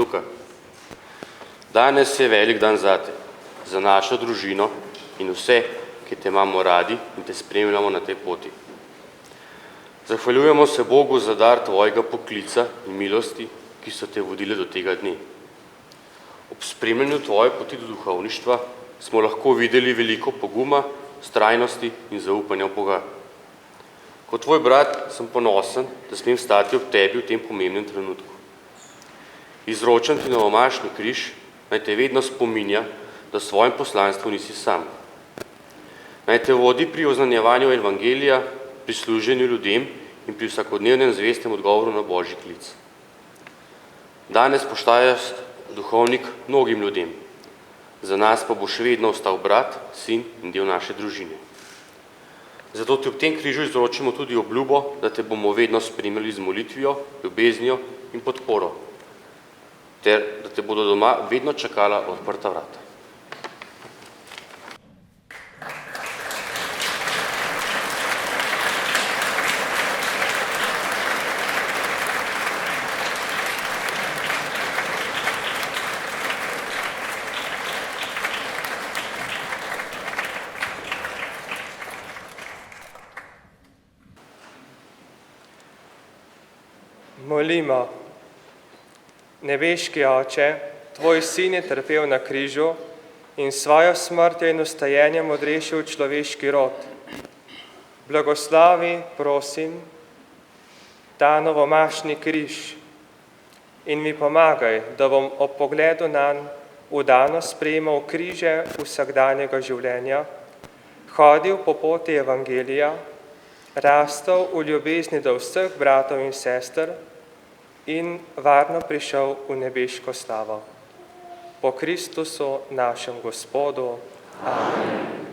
Luka. Danes je velik dan zate, za našo družino in vse, ki te imamo radi in te spremljamo na tej poti. Zahvaljujemo se Bogu za dar tvojega poklica in milosti, ki so te vodile do tega dne. Ob spremljanju tvoje poti do duhovništva smo lahko videli veliko poguma, vztrajnosti in zaupanja v Boga. Kot tvoj brat sem ponosen, da smem stati ob tebi v tem pomembnem trenutku. Izročam ti novomašni križ, naj te vedno spominja, da v svojem poslanstvu nisi sam. Naj te vodi pri oznanjevanju evangelija, pri služenju ljudem in pri vsakodnevnem zvestem odgovoru na Božji klic. Danes postajaš duhovnik mnogim ljudem, za nas pa boš vedno ostal brat, sin in del naše družine. Zato ti ob tem križu izročimo tudi obljubo, da te bomo vedno spremljali z molitvijo, ljubeznijo in podporo, ter da te bodo doma vedno čakala odprta vrata. Molimo. Nebeški Oče, tvoj sin je trpel na križu in svojo smrtjo in vstajenjem odrešil človeški rod. Blagoslovi, prosim, ta novomašni križ in mi pomagaj, da bom ob pogledu nanj vdano sprejemal križe vsakdanjega življenja, hodil po poti evangelija, rastel v ljubezni do vseh bratov in sester in varno prišel v nebeško slavo. Po Kristusu, našem Gospodu. Amen.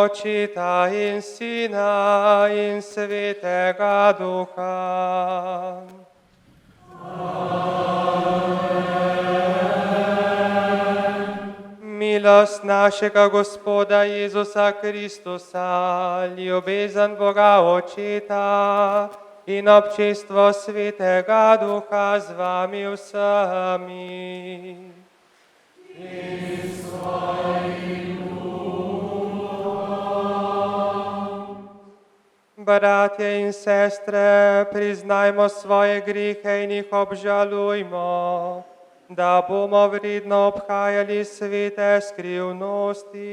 Očeta in Sina in Svetega Duha. Amen. Milost našega Gospoda Jezusa Kristusa, ljubezen Boga Očeta in občestvo Svetega Duha z vami vsemi. In svojim Bratje in sestre, priznajmo svoje grihe in jih obžalujmo, da bomo vredno obhajali svete skrivnosti.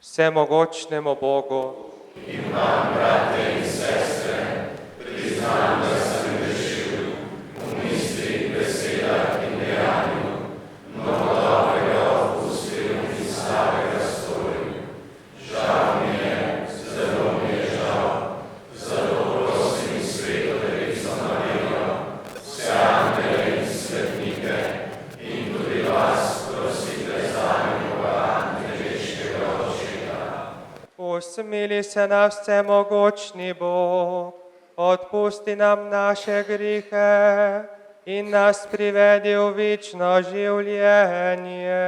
Vsemogočnemu Bogu in vam, brate in sestre, priznam, da sem grešil v mislih, besedah in dejanju, mnogo dobrega opustil in slabega storil. Žal mi je, zelo mi je žal, zato prosim Sveto Devico Marijo, vse angele in svetnike in tudi vas prosite zame, Boga, nebeškega Očeta. Usmili se na vsemogočni Bog, odpusti nam naše grehe in nas privedi v večno življenje.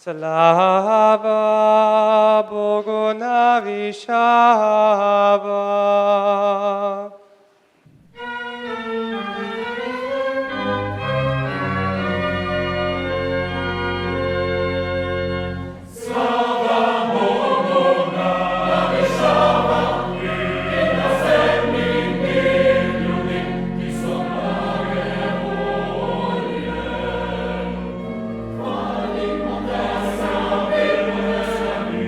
Slava Bogu na višavah. Hvala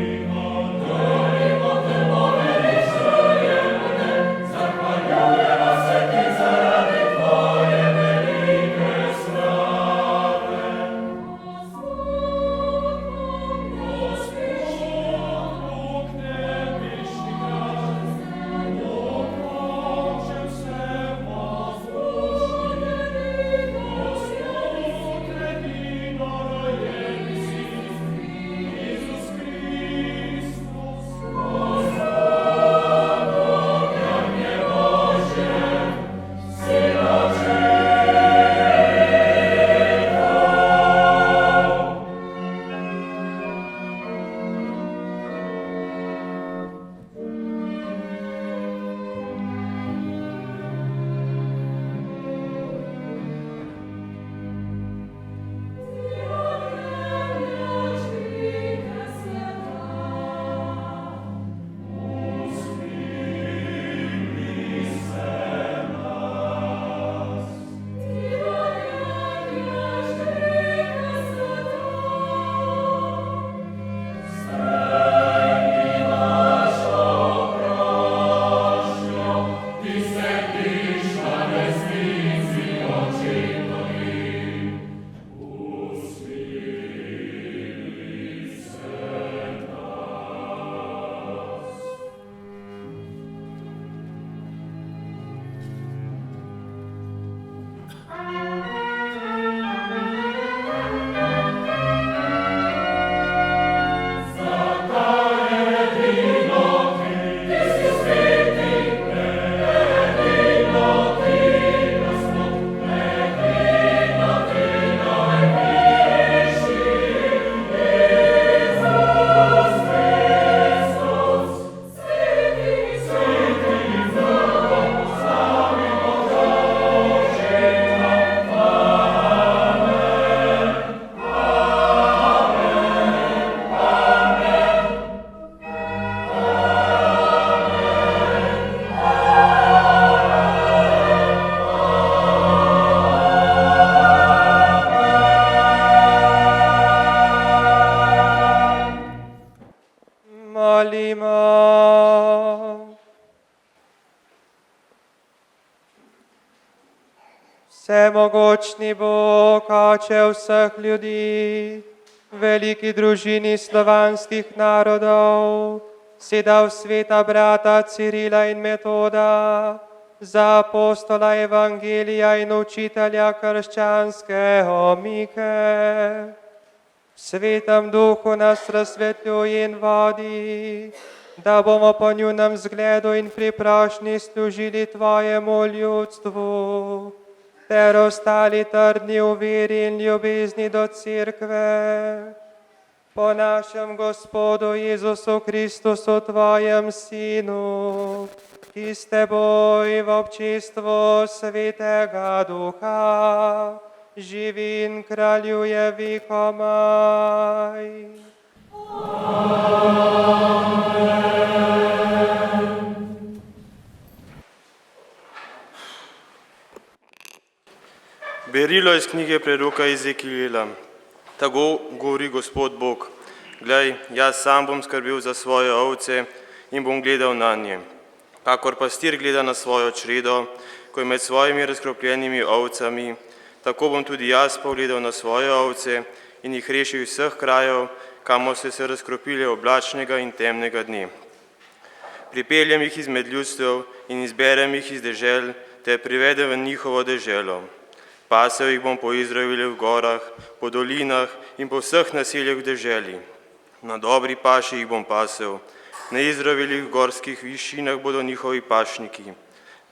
Vsemogočni Bog, Oče vseh ljudi, veliki družini slovanskih narodov, si dal sveta brata Cirila in Metoda za apostola Evangelija in učitelja krščanske omike. V svetem duhu nas razsvetljuj in vodi, da bomo po njunem zgledu in priprošnji služili tvojemu ljudstvu, ter ostali trdni v veri in ljubezni do Cerkve. Po našem Gospodu Jezusu Kristusu, tvojem Sinu, ki s teboj v občestvu Svetega Duha živi in kraljuje vekomaj. Berilo iz knjige preroka Ezekijela. Tako govori Gospod Bog: Glej, jaz sam bom skrbel za svoje ovce in bom gledal na nje. Kakor pastir gleda na svojo čredo, ko je med svojimi razkropljenimi ovcami, tako bom tudi jaz pogledal na svoje ovce in jih rešil iz vseh krajev, kamor so se razkropile oblačnega in temnega dne. Pripeljem jih izmed ljudstev in izberem jih iz dežel, ter privedem v njihovo deželo. Pasel jih bom po Izraelovih gorah, po dolinah in po vseh naseljih v deželi. Na dobri paši jih bom pasel, na Izraelovih gorskih višinah bodo njihovi pašniki.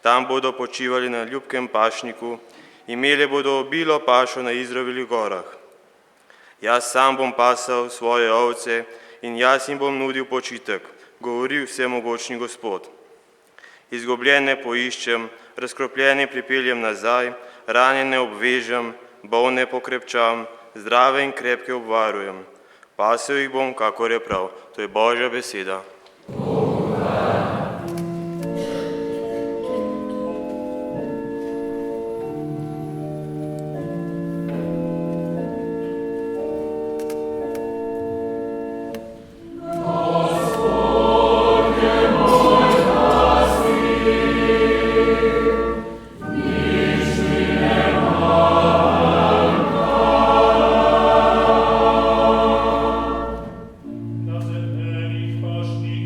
Tam bodo počivali na ljubkem pašniku, imeli bodo obilo pašo na Izraelovih gorah. Jaz sam bom pasal svoje ovce in jaz jim bom nudil počitek, govori vsemogočni Gospod. Izgubljene poiščem, razkropljene pripeljem nazaj, ranjene obvežem, bolne pokrepčam, zdrave in krepke obvarujem. Pasel jih bom, kakor je prav. To je Božja beseda. Na zemljenih pašnikih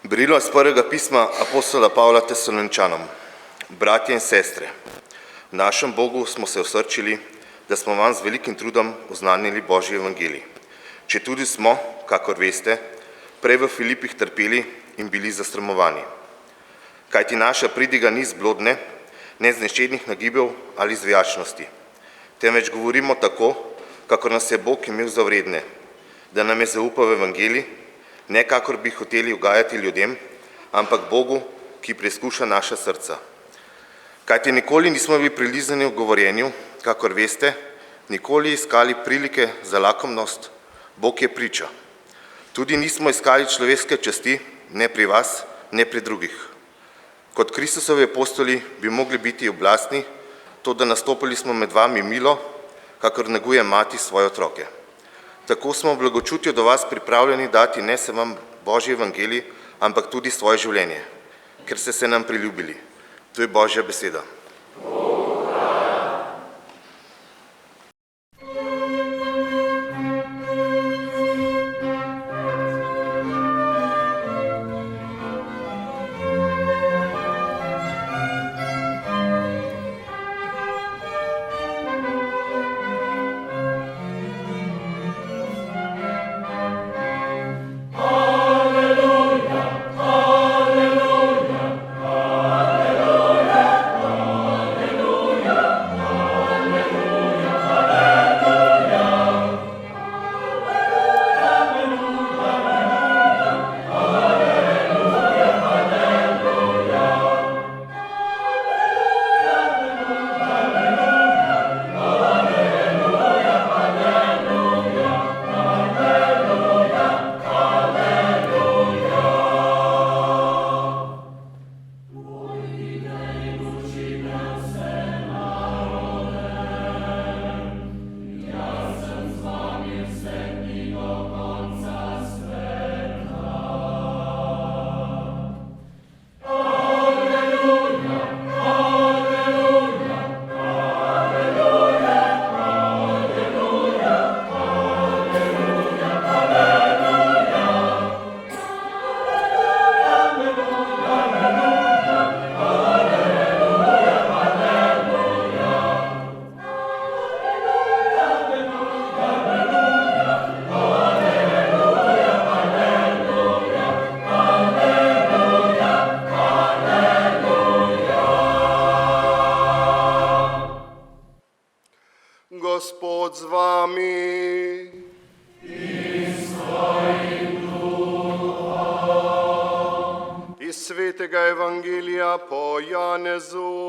Berilo iz prvega pisma apostola Pavla Tesaloničanom. Bratje in sestre, v našem Bogu smo se osrčili, da smo vam z velikim trudom oznanili Božji evangelij. Četudi smo, kakor veste, prej v Filipih trpeli in bili zastramovani. Kajti naša pridiga ni z blodne, ne z neščednih nagibov ali zvijačnosti, temveč govorimo tako, kakor nas je Bog imel za vredne, da nam je zaupal v evangelij, ne kakor bi hoteli ugajati ljudem, ampak Bogu, ki preizkuša naša srca. Kajti nikoli nismo bili prilizani v govorjenju, kakor veste, nikoli iskali prilike za lakomnost, Bog je priča. Tudi nismo iskali človeške časti, ne pri vas, ne pri drugih. Kot Kristusovi apostoli bi mogli biti oblastni, to da nastopili smo med vami milo, kakor neguje mati svoje otroke. Tako smo v blagočutju do vas pripravljeni dati ne samo vam Božji evangelij, ampak tudi svoje življenje, ker ste se nam priljubili. To je Božja beseda. Gospod z vami. Iz svetega evangelija po Janezu.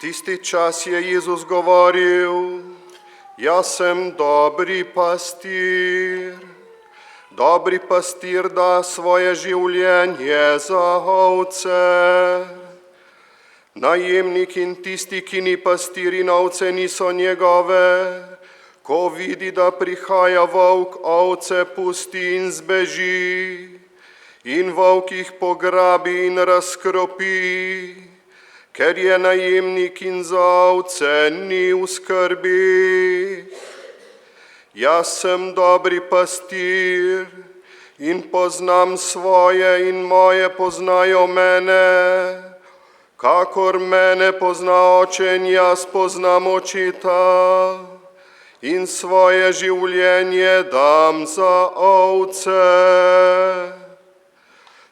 Tisti čas je Jezus govoril, jaz sem dobri pastir. Dobri pastir da svoje življenje za ovce. Najemnik in tisti, ki ni pastir in ovce niso njegove, ko vidi, da prihaja volk, ovce pusti in zbeži, in volk jih pograbi in razkropi, ker je najemnik in za ovce ni v skrbi. Jaz sem dobri pastir in poznam svoje in moje poznajo mene, kakor mene pozna oče in jaz poznam očeta in svoje življenje dam za ovce.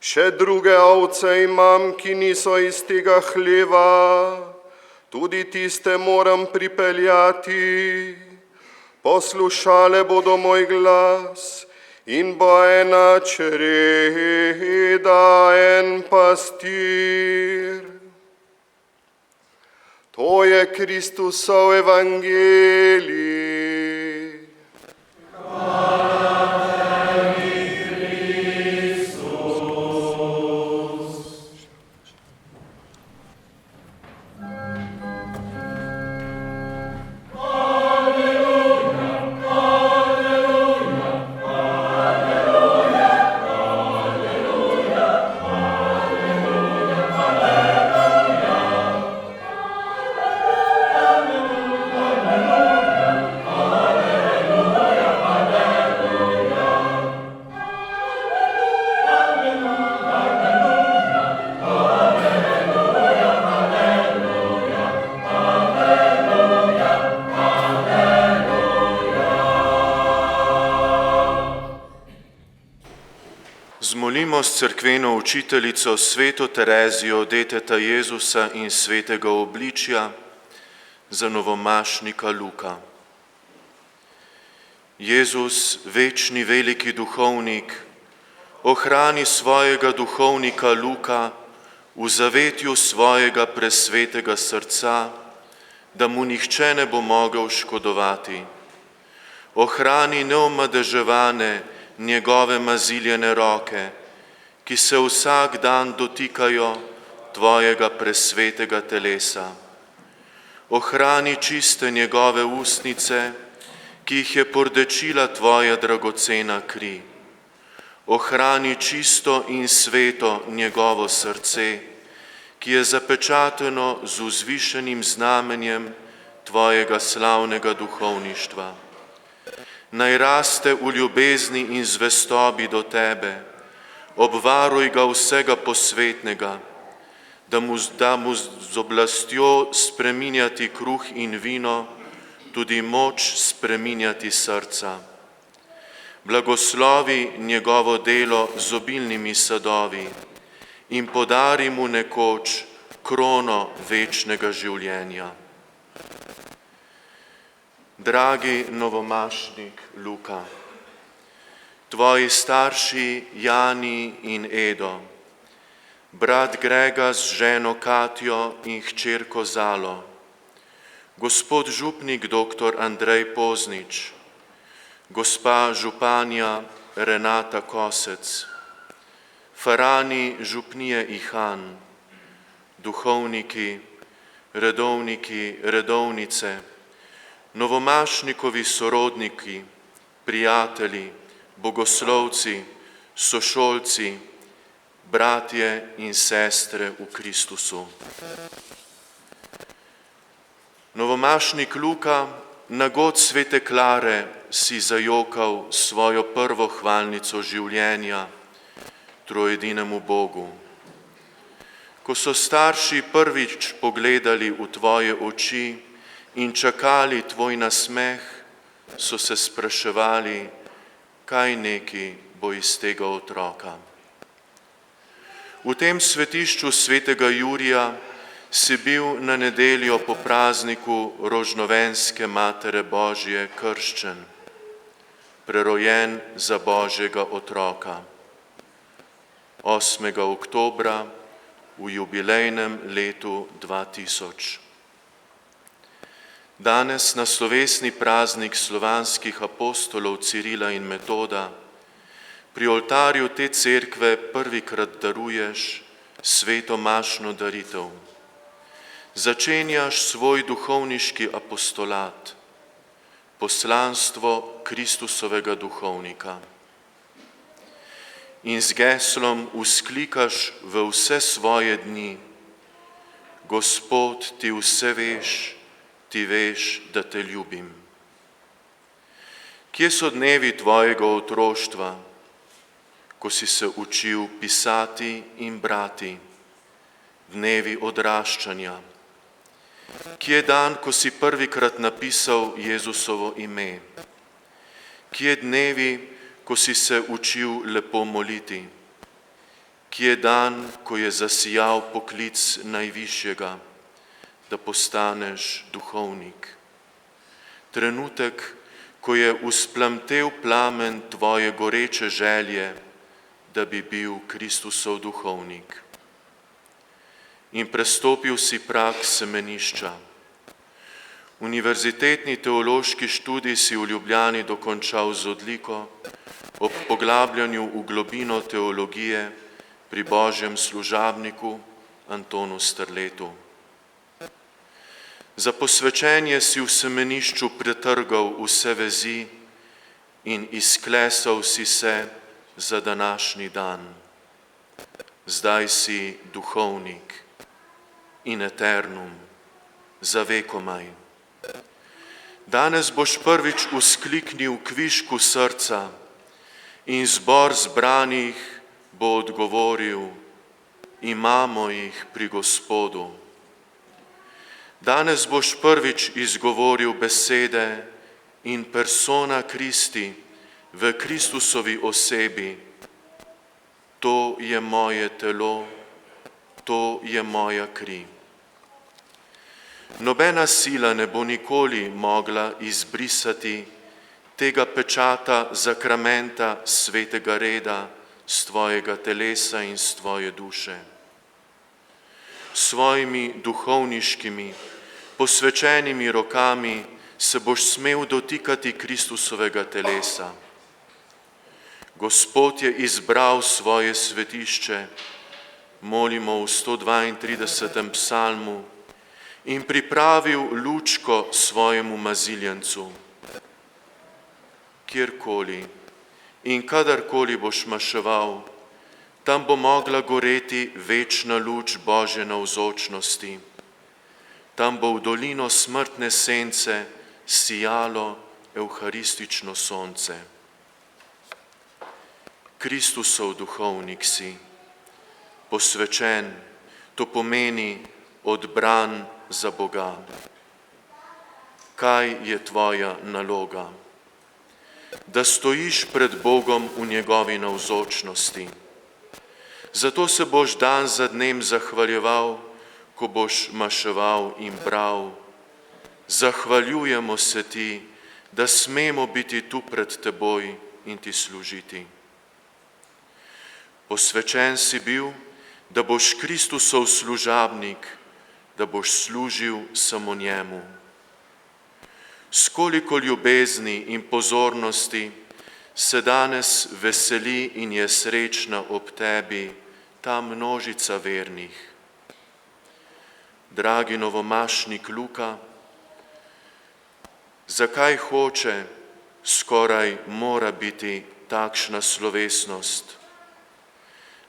Še druge ovce imam, ki niso iz tega hleva, tudi tiste moram pripeljati. Poslušale bodo moj glas in bo ena čreda, en pastir. To je Kristusov evangelij. Prosimo s cerkveno učiteljico sveto Terezijo, deteta Jezusa in svetega obličja, za novomašnika Luka. Jezus, večni veliki duhovnik, ohrani svojega duhovnika Luka v zavetju svojega presvetega srca, da mu nihče ne bo mogel škodovati. Ohrani neomadeževane njegove maziljene roke, ki se vsak dan dotikajo tvojega presvetega telesa. Ohrani čiste njegove ustnice, ki jih je pordečila tvoja dragocena kri. Ohrani čisto in sveto njegovo srce, ki je zapečateno z vzvišenim znamenjem tvojega slavnega duhovništva. Naj raste v ljubezni in zvestobi do tebe, obvaruj ga vsega posvetnega, da mu z oblastjo spreminjati kruh in vino, tudi moč spreminjati srca. Blagoslovi njegovo delo z obilnimi sadovi in podari mu nekoč krono večnega življenja. Dragi novomašnik Luka, tvoji starši Jani in Edo, brat Grega z ženo Katjo in hčerko Zalo, gospod župnik dr. Andrej Poznič, gospa županja Renata Kosec, farani župnije Ihan, duhovniki, redovniki, redovnice, novomašnikovi sorodniki, prijatelji, bogoslovci, sošolci, bratje in sestre v Kristusu. Novomašnik Luka, na god svete Klare si zajokal svojo prvo hvalnico življenja trojedinemu Bogu. Ko so starši prvič pogledali v tvoje oči in čakali tvoj nasmeh, so se spraševali, kaj neki bo iz tega otroka. V tem svetišču svetega Jurija si bil na nedeljo po prazniku Rožnovenske Matere Božje krščen, prerojen za Božjega otroka. 8. oktobra v jubilejnem letu 2000. Danes na slovesni praznik slovanskih apostolov Cirila in Metoda pri oltarju te cerkve prvikrat daruješ sveto mašno daritev. Začenjaš svoj duhovniški apostolat, poslanstvo Kristusovega duhovnika. In z geslom vzklikaš v vse svoje dni: Gospod, ti vse veš, ti veš, da te ljubim. Kje so dnevi tvojega otroštva, ko si se učil pisati in brati, dnevi odraščanja? Kje je dan, ko si prvikrat napisal Jezusovo ime? Kje dnevi, ko si se učil lepo moliti? Kje je dan, ko je zasijal poklic Najvišjega, da postaneš duhovnik? Trenutek, ko je vzplamtel plamen tvoje goreče želje, da bi bil Kristusov duhovnik. In prestopil si prag semenišča. Univerzitetni teološki študij si v Ljubljani dokončal z odliko ob poglabljanju v globino teologije pri Božjem služabniku Antonu Strletu. Za posvečenje si v semenišču pretrgal vse vezi in izklesal si se za današnji dan. Zdaj si duhovnik in eternum, za vekomaj. Danes boš prvič vzkliknil kvišku srca in zbor zbranih bo odgovoril: imamo jih pri Gospodu. Danes boš prvič izgovoril besede in persona Christi v Kristusovi osebi: to je moje telo, to je moja kri. Nobena sila ne bo nikoli mogla izbrisati tega pečata zakramenta svetega reda z tvojega telesa in z tvoje duše. S svojimi duhovniškimi, posvečenimi rokami se boš smel dotikati Kristusovega telesa. Gospod je izbral svoje svetišče, molimo v 132. psalmu, in pripravil lučko svojemu maziljencu. Kjerkoli in kadarkoli boš maševal, tam bo mogla goreti večna luč Božje navzočnosti. Tam bo v dolino smrtne sence sijalo evharistično sonce. Kristusov duhovnik si, posvečen, to pomeni odbran za Boga. Kaj je tvoja naloga? Da stojiš pred Bogom v njegovi navzočnosti. Zato se boš dan za dnem zahvaljeval, ko boš maševal in bral. Zahvaljujemo se ti, da smemo biti tu pred teboj in ti služiti. Posvečen si bil, da boš Kristusov služabnik, da boš služil samo njemu. S koliko ljubezni in pozornosti se danes veseli in je srečna ob tebi ta množica vernih. Dragi novomašnik Luka, zakaj hoče, skoraj mora biti takšna slovesnost?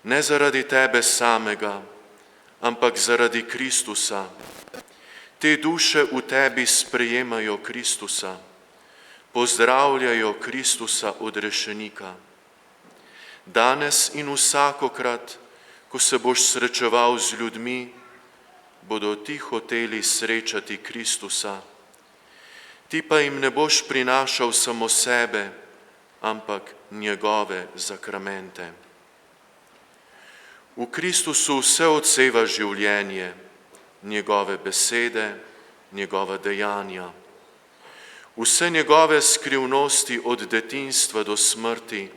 Ne zaradi tebe samega, ampak zaradi Kristusa. Te duše v tebi sprejemajo Kristusa, pozdravljajo Kristusa odrešenika. Danes in vsakokrat, ko se boš srečeval z ljudmi, bodo ti hoteli srečati Kristusa. Ti pa jim ne boš prinašal samo sebe, ampak njegove zakramente. V Kristusu vse odseva življenje, njegove besede, njegova dejanja. Vse njegove skrivnosti od detinjstva do smrti,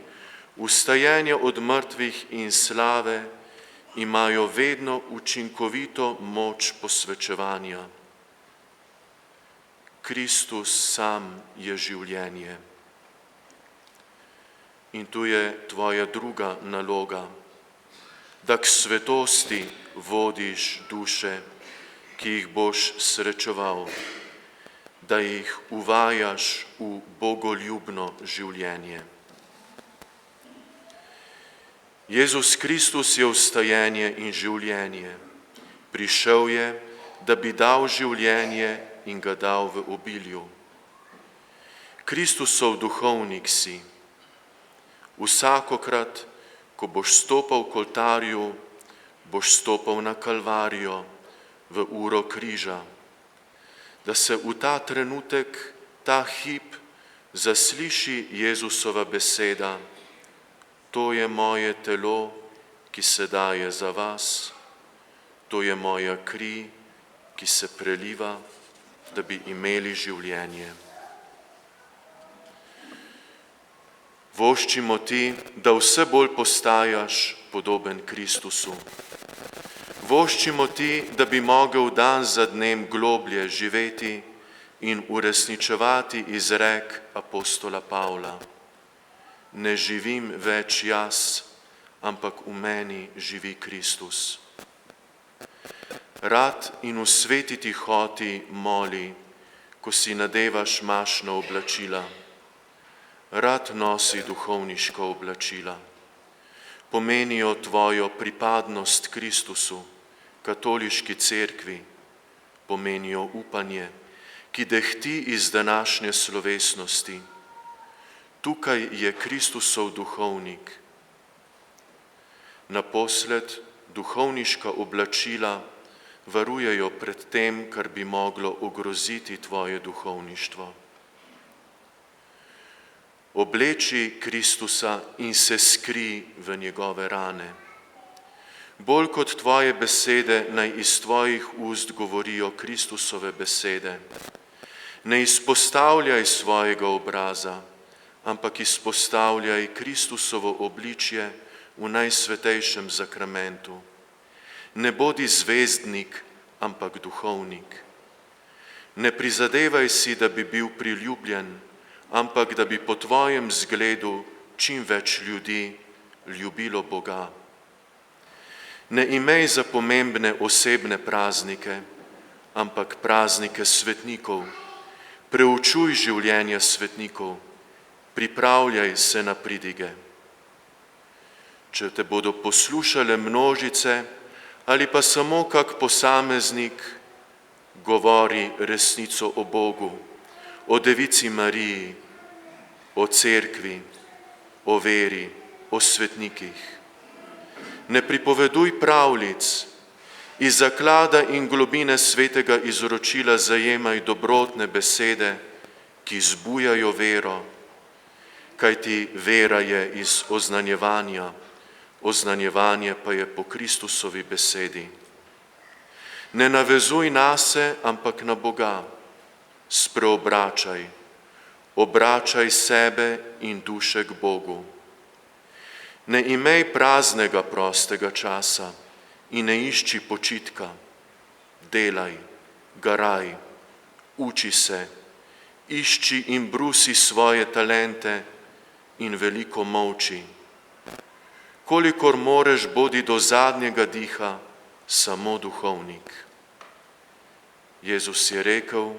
vstajenje od mrtvih in slave imajo vedno učinkovito moč posvečevanja. Kristus sam je življenje. In tu je tvoja druga naloga, da k svetosti vodiš duše, ki jih boš srečeval, da jih uvajaš v bogoljubno življenje. Jezus Kristus je vstajenje in življenje. Prišel je, da bi dal življenje in ga dal v obilju. Kristusov duhovnik si. Vsakokrat, ko boš stopal k oltarju, boš stopal na Kalvarijo v uro križa, da se v ta trenutek, ta hip zasliši Jezusova beseda: to je moje telo, ki se daje za vas, to je moja kri, ki se preliva, da bi imeli življenje. Voščimo ti, da vse bolj postajaš podoben Kristusu. Voščimo ti, da bi mogel dan za dnem globlje živeti in uresničevati izrek apostola Pavla: ne živim več jaz, ampak v meni živi Kristus. Rad in v sveti tihoti moli, ko si nadevaš mašna oblačila. Rad nosi duhovniška oblačila. Pomenijo tvojo pripadnost Kristusu, katoliški cerkvi, pomenijo upanje, ki dehti iz današnje slovesnosti. Tukaj je Kristusov duhovnik. Naposled duhovniška oblačila varujejo pred tem, kar bi moglo ogroziti tvoje duhovništvo. obleči Kristusa in se skri v njegove rane. Bolj kot tvoje besede, naj iz tvojih ust govorijo Kristusove besede. Ne izpostavljaj svojega obraza, ampak izpostavljaj Kristusovo obličje v najsvetejšem zakramentu. Ne bodi zvezdnik, ampak duhovnik. Ne prizadevaj si, da bi bil priljubljen, ampak da bi po tvojem zgledu čim več ljudi ljubilo Boga. Ne imej za pomembne osebne praznike, ampak praznike svetnikov. Preučuj življenja svetnikov, pripravljaj se na pridige. Če te bodo poslušale množice ali pa samo kak posameznik, govori resnico o Bogu, o Devici Mariji, o cerkvi, o veri, o svetnikih. Ne pripoveduj pravljic, iz zaklada in globine svetega izročila zajemaj dobrotne besede, ki zbujajo vero, kajti vera je iz oznanjevanja, oznanjevanje pa je po Kristusovi besedi. Ne navezuj nase, ampak na Boga, spreobračaj, obračaj sebe in duše k Bogu. Ne imej praznega prostega časa in ne išči počitka. Delaj, garaj, uči se, išči in brusi svoje talente in veliko molči. Kolikor moreš, bodi do zadnjega diha samo duhovnik. Jezus je rekel,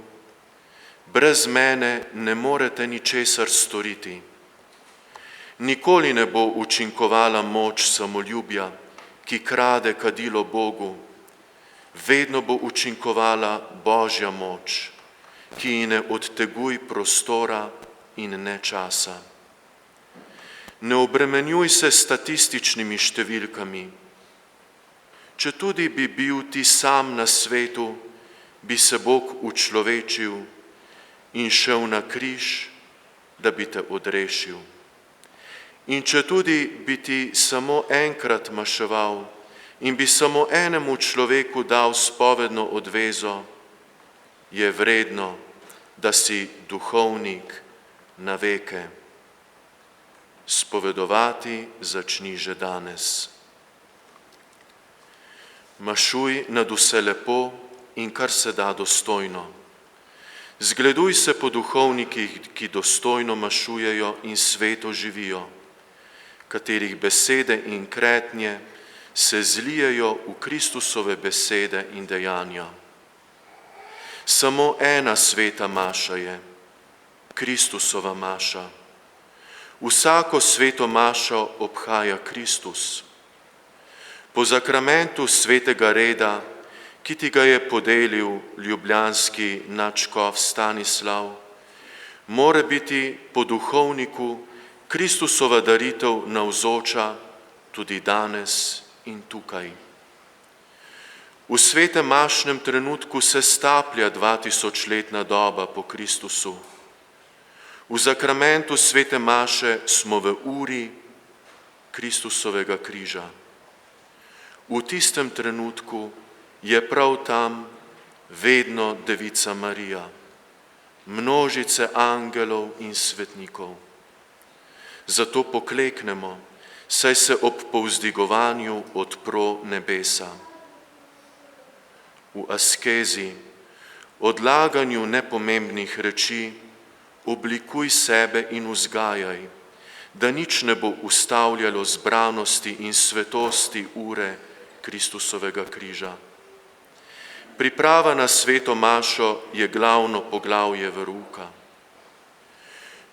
brez mene ne morete ničesar storiti. Nikoli ne bo učinkovala moč samoljubja, ki krade kadilo Bogu. Vedno bo učinkovala Božja moč, ki ji ne odteguj prostora in ne časa. Ne obremenjuj se statističnimi številkami. Četudi bi bil ti sam na svetu, bi se Bog učlovečil in šel na križ, da bi te odrešil. In četudi bi ti samo enkrat maševal in bi samo enemu človeku dal spovedno odvezo, je vredno, da si duhovnik na veke. Spovedovati začni že danes. Mašuj nad vse lepo in kar se da dostojno. Zgleduj se po duhovnikih, ki dostojno mašujejo in sveto živijo, katerih besede in kretnje se zlijejo v Kristusove besede in dejanja. Samo ena sveta maša je, Kristusova maša. Vsako sveto mašo obhaja Kristus. Po zakramentu svetega reda, ki ti ga je podelil ljubljanski nadškof Stanislav, mora biti po duhovniku Kristusova daritev navzoča tudi danes in tukaj. V svetem mašnem trenutku se staplja 2000-letna doba po Kristusu. V zakramentu svete maše smo v uri Kristusovega križa. V tistem trenutku je prav tam vedno Devica Marija, množice angelov in svetnikov. Zato pokleknemo, saj se ob povzdigovanju odpro nebesa. V askezi, odlaganju nepomembnih reči, oblikuj sebe in vzgajaj, da nič ne bo ustavljalo zbranosti in svetosti ure Kristusovega križa. Priprava na sveto mašo je glavno poglavje verouka.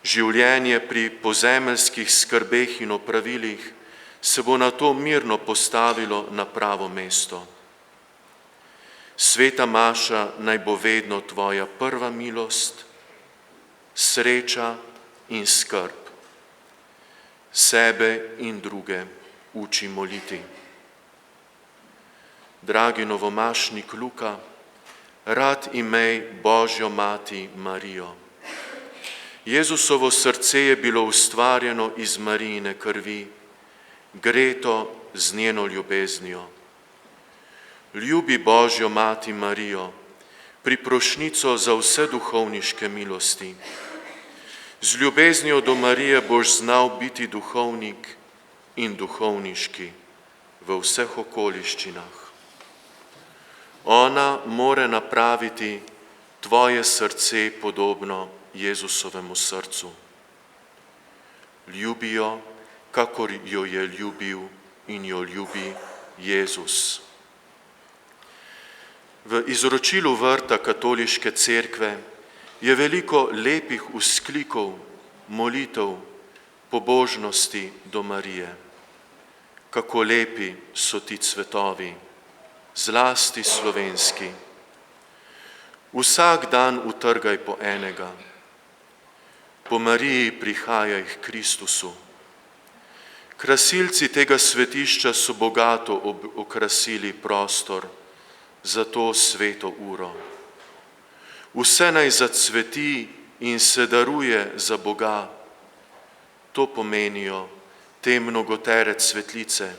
Življenje pri pozemeljskih skrbeh in opravilih se bo na to mirno postavilo na pravo mesto. Sveta maša naj bo vedno tvoja prva milost, sreča in skrb. Sebe in druge uči moliti. Dragi novomašnik Luka, rad imej Božjo mati Marijo. Jezusovo srce je bilo ustvarjeno iz Marijine krvi, greto z njeno ljubeznijo. Ljubi Božjo mati Marijo, priprošnico za vse duhovniške milosti. Z ljubeznijo do Marije boš znal biti duhovnik in duhovniški v vseh okoliščinah. Ona more napraviti tvoje srce podobno Jezusovemu srcu. Ljubi jo, kakor jo je ljubil in jo ljubi Jezus. V izročilu vrta katoliške cerkve je veliko lepih vzklikov, molitev, pobožnosti do Marije. Kako lepi so ti cvetovi, zlasti slovenski. Vsak dan utrgaj po enega. Po Mariji prihajaj k Kristusu. Krasilci tega svetišča so bogato okrasili prostor za to sveto uro. Vse naj zacveti in se daruje za Boga. To pomenijo te mnogotere cvetlice,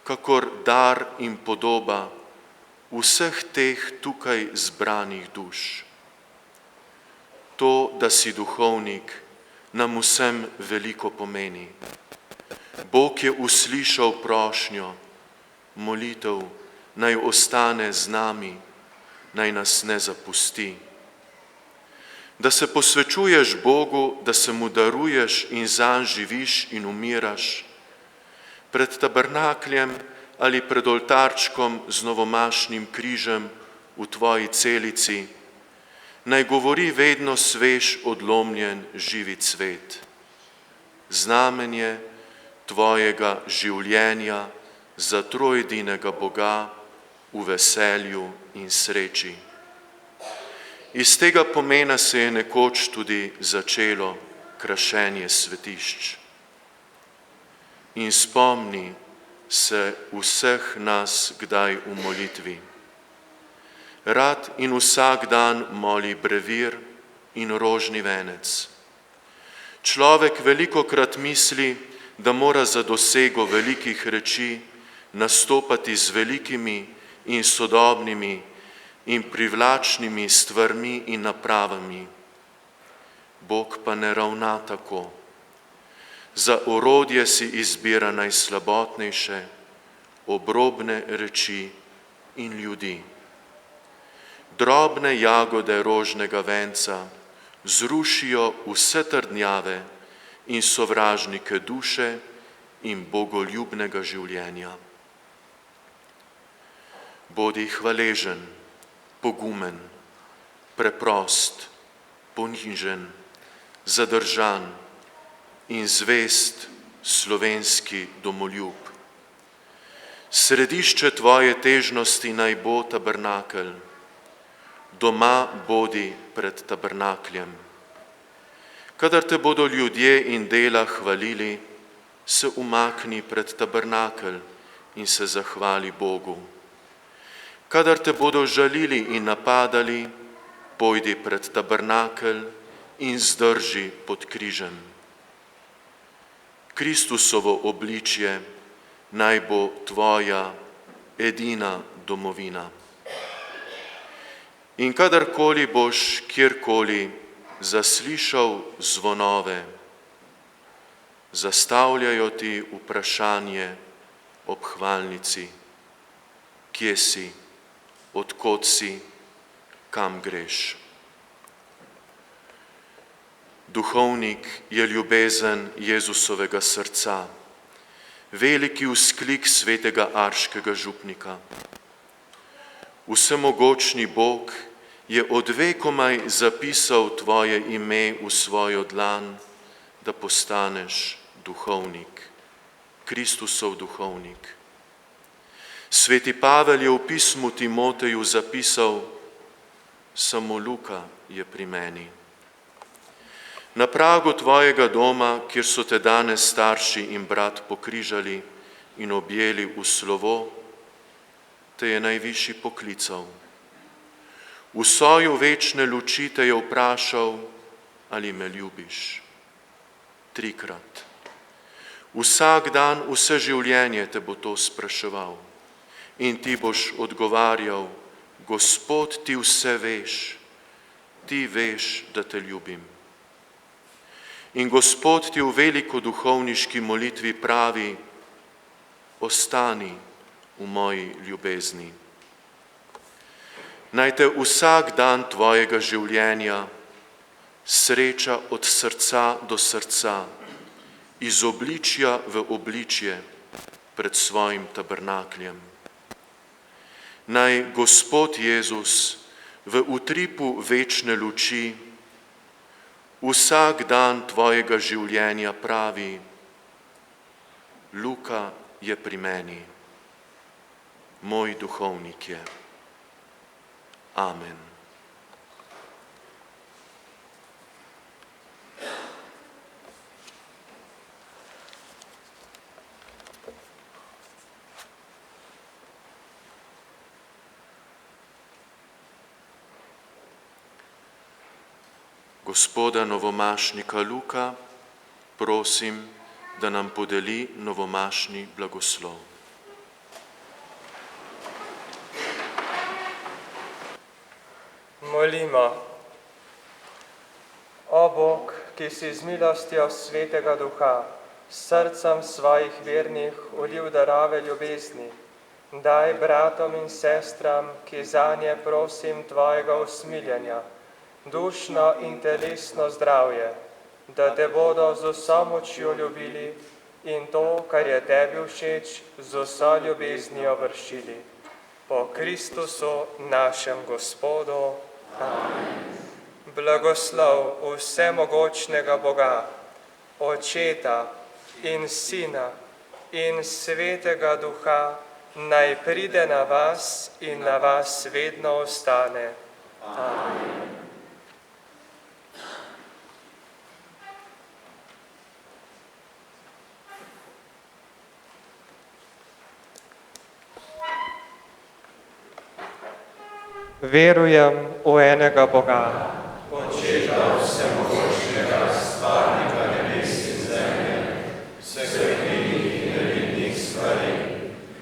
kakor dar in podoba vseh teh tukaj zbranih duš. To, da si duhovnik, nam vsem veliko pomeni. Bog je uslišal prošnjo, molitev, naj ostane z nami, naj nas ne zapusti. Da se posvečuješ Bogu, da se mu daruješ in zanj živiš in umiraš, pred tabernakljem ali pred oltarčkom z novomašnim križem v tvoji celici, naj govori vedno svež, odlomljen, živi cvet. Znamenje tvojega življenja za trojedinega Boga v veselju in sreči. Iz tega pomena se je nekoč tudi začelo krašenje svetišč. In spomni se vseh nas kdaj v molitvi. Rad in vsak dan moli brevir in rožni venec. Človek velikokrat misli, da mora za dosego velikih reči nastopati z velikimi in sodobnimi in privlačnimi stvarmi in napravami. Bog pa ne ravna tako. Za orodje si izbira najslabotnejše, obrobne reči in ljudi. Drobne jagode rožnega venca zrušijo vse trdnjave in sovražnike duše in bogoljubnega življenja. Bodi hvaležen, pogumen, preprost, ponižen, zadržan in zvest slovenski domoljub. Središče tvoje težnosti naj bo tabernakelj. Doma bodi pred tabernakljem. Kadar te bodo ljudje in dela hvalili, se umakni pred tabernakelj in se zahvali Bogu. Kadar te bodo žalili in napadali, pojdi pred tabernakelj in zdrži pod križem. Kristusovo obličje naj bo tvoja edina domovina. In kadarkoli boš kjerkoli zaslišal zvonove, zastavljajo ti vprašanje ob hvalnici, kje si, od kod si, kam greš. Duhovnik je ljubezen Jezusovega srca, veliki vzklik svetega arškega župnika. Vsemogočni Bog je od vekomaj zapisal tvoje ime v svojo dlan, da postaneš duhovnik, Kristusov duhovnik. Sveti Pavel je v pismu Timoteju zapisal, samo Luka je pri meni. Na pragu tvojega doma, kjer so te danes starši in brat pokrižali in objeli v slovo, te je najvišji poklical. V soju večne luči te je vprašal, ali me ljubiš? 3-krat. Vsak dan, vse življenje te bo to spraševal in ti boš odgovarjal, Gospod, ti vse veš, ti veš, da te ljubim. In Gospod ti v velikoduhovniški molitvi pravi, ostani v moji ljubezni. Naj te vsak dan tvojega življenja sreča od srca do srca, iz obličja v obličje pred svojim tabernakljem. Naj Gospod Jezus v utripu večne luči vsak dan tvojega življenja pravi, Luka je pri meni, moj duhovnik je. Amen. Gospoda novomašnika Luka, prosim, da nam podeli novomašni blagoslov. Molimo. O Bog, ki si z milostjo Svetega Duha srcem svojih vernih ulil darove ljubezni, daj bratom in sestram, ki zanje prosim tvojega usmiljenja, dušno in telesno zdravje, da te bodo z vso močjo ljubili in to, kar je tebi všeč, z vso ljubeznijo vršili. Po Kristusu našem Gospodu. Amen. Blagoslov vsemogočnega Boga, Očeta in Sina in Svetega Duha, naj pride na vas in na vas vedno ostane. Amen. Verujem v enega Boga, Očeta vsemogočnega, stvarnika nebes in zemlje, vseh velikih in nevidnih stvari,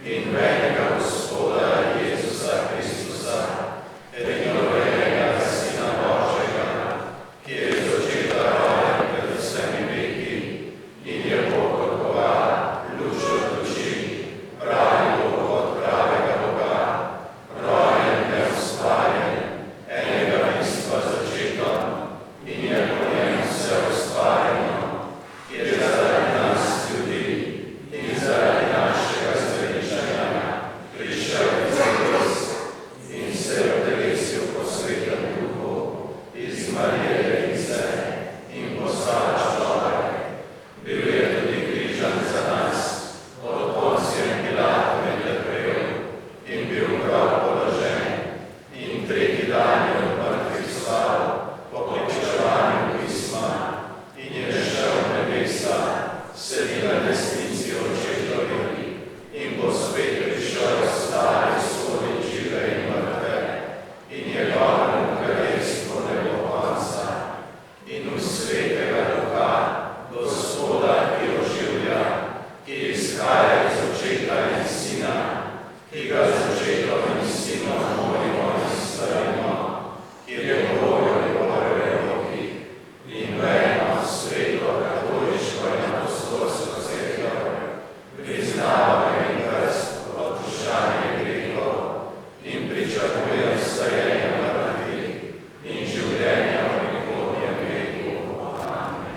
in v enega Gospoda Jezusa Kristusa, edinorodnega Sina Božjega, ki je z očeta rojen pred vsemi veki in je Bog od Boga, luč od luči, pravi Bog od pravega Boga, rojen neustvarjen, enega bistva z očetom in je po njem vse ustvarjeno, ki je zaradi nas ljudi in zaradi našega zveličanja prišel iz nebes in se je odresil po Svetem Duhu iz Marije Device in postal človek. Bil je tudi križan za nas, od Poncija Pilata je trpel in bil prav položen in tretji dan je od mrtvih vstal po pričevanju pisma in je šel v nebesa, sedi na desnici Očetovi in bo spet prišel stari soditi žive in mrtve in njegovemu kraljestvu ne bo konca. In v Svetega Duha, Gospoda, ki oživlja, ki izhaja iz Očeta in Sina, ki ga z Očetom in Sinom molimo in slavimo, ki je govoril po prvi roki in v eno sveto katoliško in apostolsko cerkev, priznavamo in krst, odpuščanje grehov in pričakujem vstajenje mrtvih in življenja v prihodnjem veku. Amen.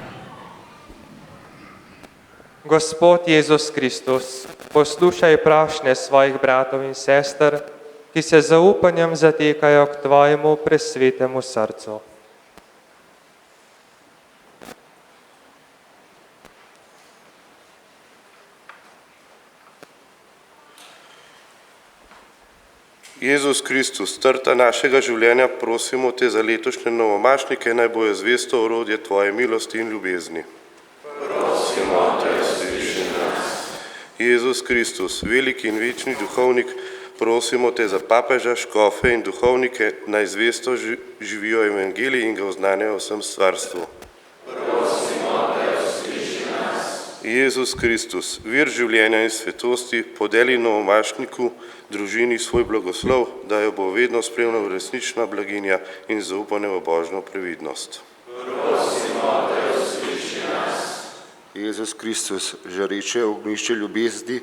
Gospod Jezus Kristus, poslušaj prošnje svojih bratov in sester, ki se z zaupanjem zatekajo k tvojemu presvetemu srcu. Jezus Kristus, trta našega življenja, prosimo te za letošnje novomašnike, naj bojo zvesto orodje tvoje milosti in ljubezni. Prosimo te, sliši nas. Jezus Kristus, veliki in večni duhovnik, prosimo te za papeža, škofe in duhovnike, naj zvesto živijo evangelij in ga oznanjajo vsem stvarstvu. Jezus Kristus, vir življenja in svetosti, podeli novomašniku družini svoj blagoslov, da jo bo vedno spremljal resnična blaginja in zaupanje v Božjo previdnost. Jezus Kristus, žareče ognjišče ljubezni,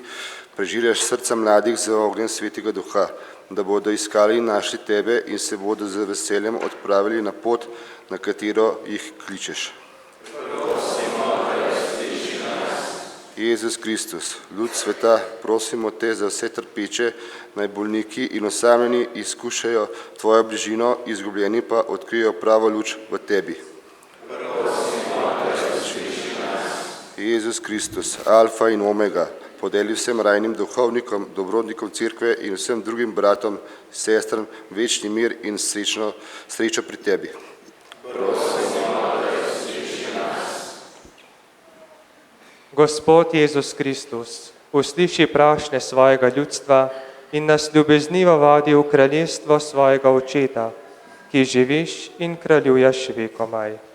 prežiraš srca mladih z ognjem Svetega Duha, da bodo iskali in našli tebe in se bodo z veseljem odpravili na pot, na katero jih kličeš. Jezus Kristus, ljud sveta, prosimo te za vse trpeče, naj bolniki in osamljeni izkušajo tvojo bližino, izgubljeni pa odkrijejo pravo luč v tebi. Jezus Kristus, alfa in omega, podeli vsem rajnim duhovnikom, dobrodnikom cerkve in vsem drugim bratom, sestram, večni mir in srečo pri tebi. Gospod Jezus Kristus, usliši prošnje svojega ljudstva in nas ljubeznivo vodi v kraljestvo svojega Očeta, ki živiš in kraljuješ vekomaj. Amen.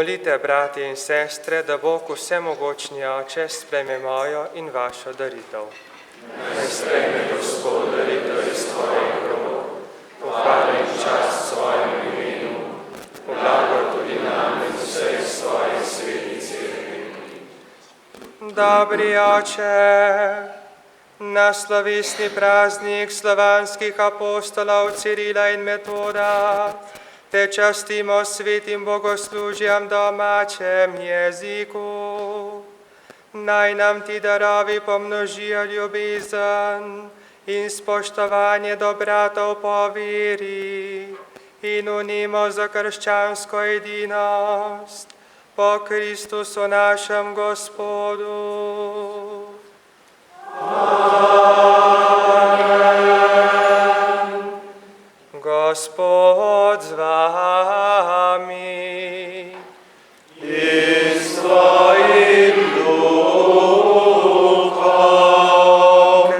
Molite, bratje in sestre, da Bog vsemogočni Oče sprejme mojo in vašo daritev. Naj sprejme Gospod daritev iz tvojih rok, pohvalo in čast svojemu imenu, blago tudi nam in vsej svoji sveti cerkvi. Dobri Oče, na slovesni praznik slovanskih apostolov Cirila in Metoda te častimo svetim bogoslužjem domačem jeziku. Naj nam ti darovi pomnožijo ljubezen in spoštovanje do bratov po veri in unimo za krščansko edinost po Kristusu našem Gospodu. Amen. Gospod z vami in s tvojim duhom.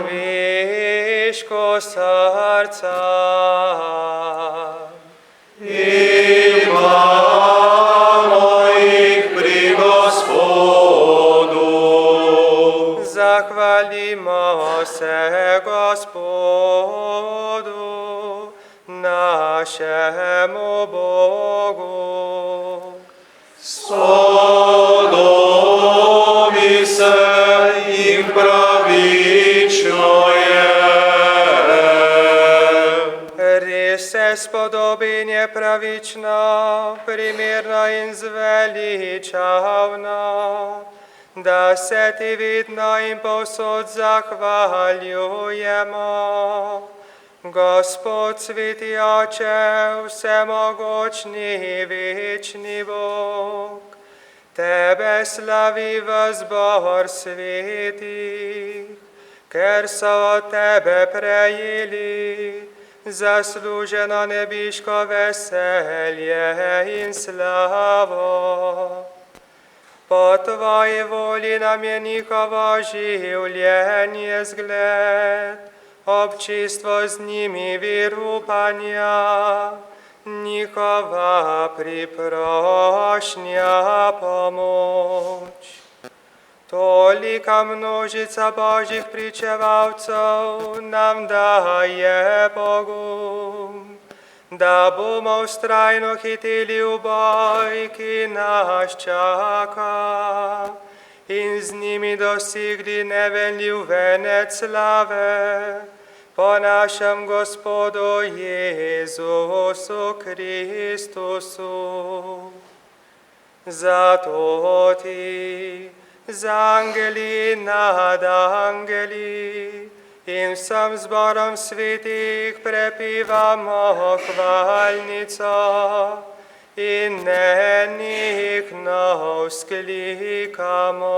Kvišku srca imamo jih pri Gospodu. Zahvalimo se Gospodu, našemu Bogu. Spodobi se in pravično je. Res se spodobi in je pravično, primerno in zveličavno, da se ti vidno in povsod zahvaljujemo. Gospod sveti Oče, vsemogočni večni Bog, tebe slavi v zbor svetih, ker so od tebe prejeli zasluženo nebiško veselje in slavo. Po tvoji volji nam je njihovo življenje zgled, občistvo z njimi vir upanja, njihova priprošnja pomoč. Tolika množica božjih pričevalcev nam daje pogum, da bomo vztrajno hiteli v boj, ki nas čaka, in z njimi dosegli neveljiv venec slave po našem Gospodu Jezusu Kristusu. Zato ti z angeli nad angeli in vsem zborom svetih prepivamo hvalnico in nenehno vzklikamo.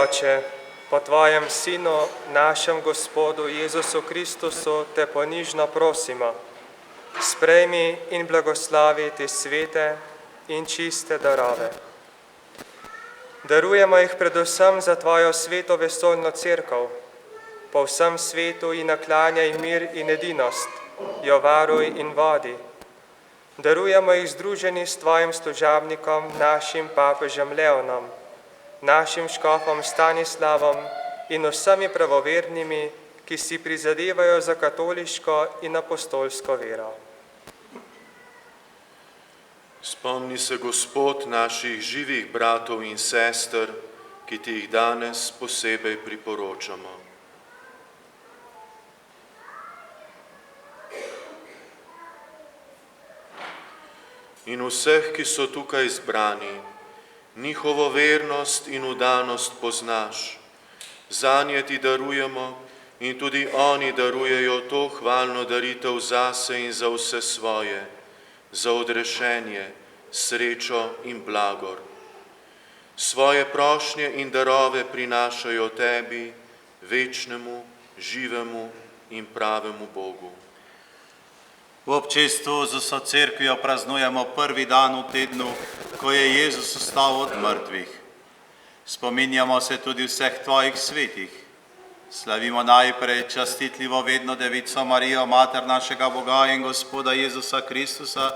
Oče, po Tvojem Sinu, našem Gospodu Jezusu Kristusu, te ponižno prosimo, sprejmi in blagoslovi te svete in čiste darove. Darujemo jih predvsem za Tvojo sveto vesoljno cerkev, po vsem svetu in naklanjaj mir in edinost, jo varuj in vodi. Darujemo jih združeni s Tvojim služabnikom, našim papežem Leonom, našim škofom Stanislavom in vsemi pravovernimi, ki si prizadevajo za katoliško in apostolsko vero. Spomni se, Gospod, naših živih bratov in sester, ki ti jih danes posebej priporočamo. In vseh, ki so tukaj zbrani, njihovo vernost in vdanost poznaš. Zanje ti darujemo in tudi oni darujejo to hvalno daritev zase in za vse svoje, za odrešenje, srečo in blagor. Svoje prošnje in darove prinašajo tebi, večnemu, živemu in pravemu Bogu. V občestvu z vso cerkvijo praznujemo prvi dan v tednu, ko je Jezus vstal od mrtvih. Spominjamo se tudi vseh tvojih svetih. Slavimo najprej častitljivo vedno Devico Marijo, mater našega Boga in Gospoda Jezusa Kristusa,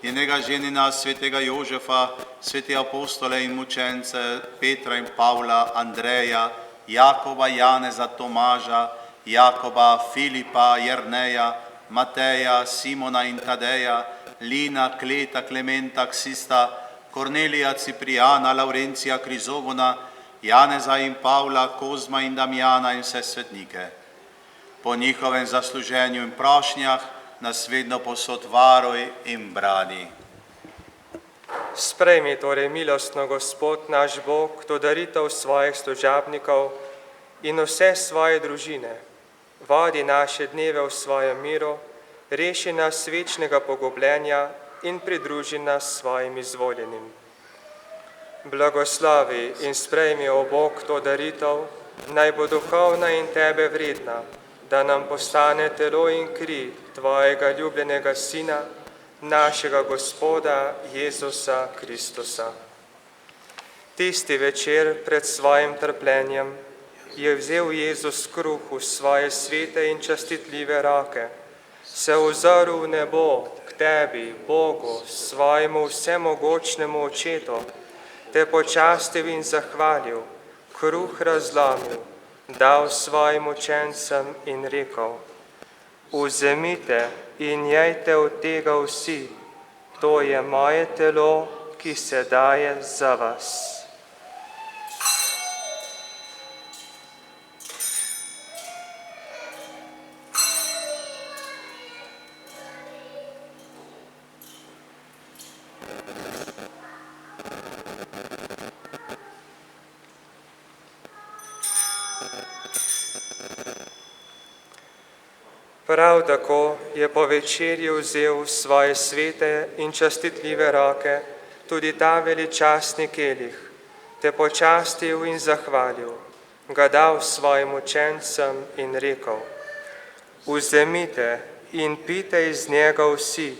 njenega ženina svetega Jožefa, svete apostole in mučence Petra in Pavla, Andreja, Jakoba, Janeza, Tomaža, Jakoba, Filipa, Jerneja, Mateja, Simona in Tadeja, Lina, Kleta, Klementa, Ksista, Kornelija, Ciprijana, Laurencija, Krizogona, Janeza in Pavla, Kozma in Damjana in vse svetnike. Po njihovem zasluženju in prošnjah nas vedno posod varuj in brani. Sprejmi torej milostno, Gospod naš Bog, to daritev svojih služabnikov in vse svoje družine. Vodi naše dneve v svojem miru, reši nas večnega pogubljenja in pridruži nas svojim izvoljenim. Blagoslovi in sprejmi, o Bog, to daritev, naj bo duhovna in tebe vredna, da nam postane telo in kri tvojega ljubljenega Sina, našega Gospoda Jezusa Kristusa. Tisti večer pred svojim trpljenjem je vzel Jezus kruh v svoje svete in častitljive roke, se ozrl v nebo k tebi, Bogu, svojemu vsemogočnemu Očetu, te počastil in zahvalil, kruh razlomil, dal svojim učencem in rekel: Vzemite in jejte od tega vsi, to je moje telo, ki se daje za vas. Prav tako je po večerji vzel svoje svete in častitljive roke tudi ta veličastni kelih, te počastil in zahvalil, ga dal svojim učencem in rekel: Vzemite in pite iz njega vsi,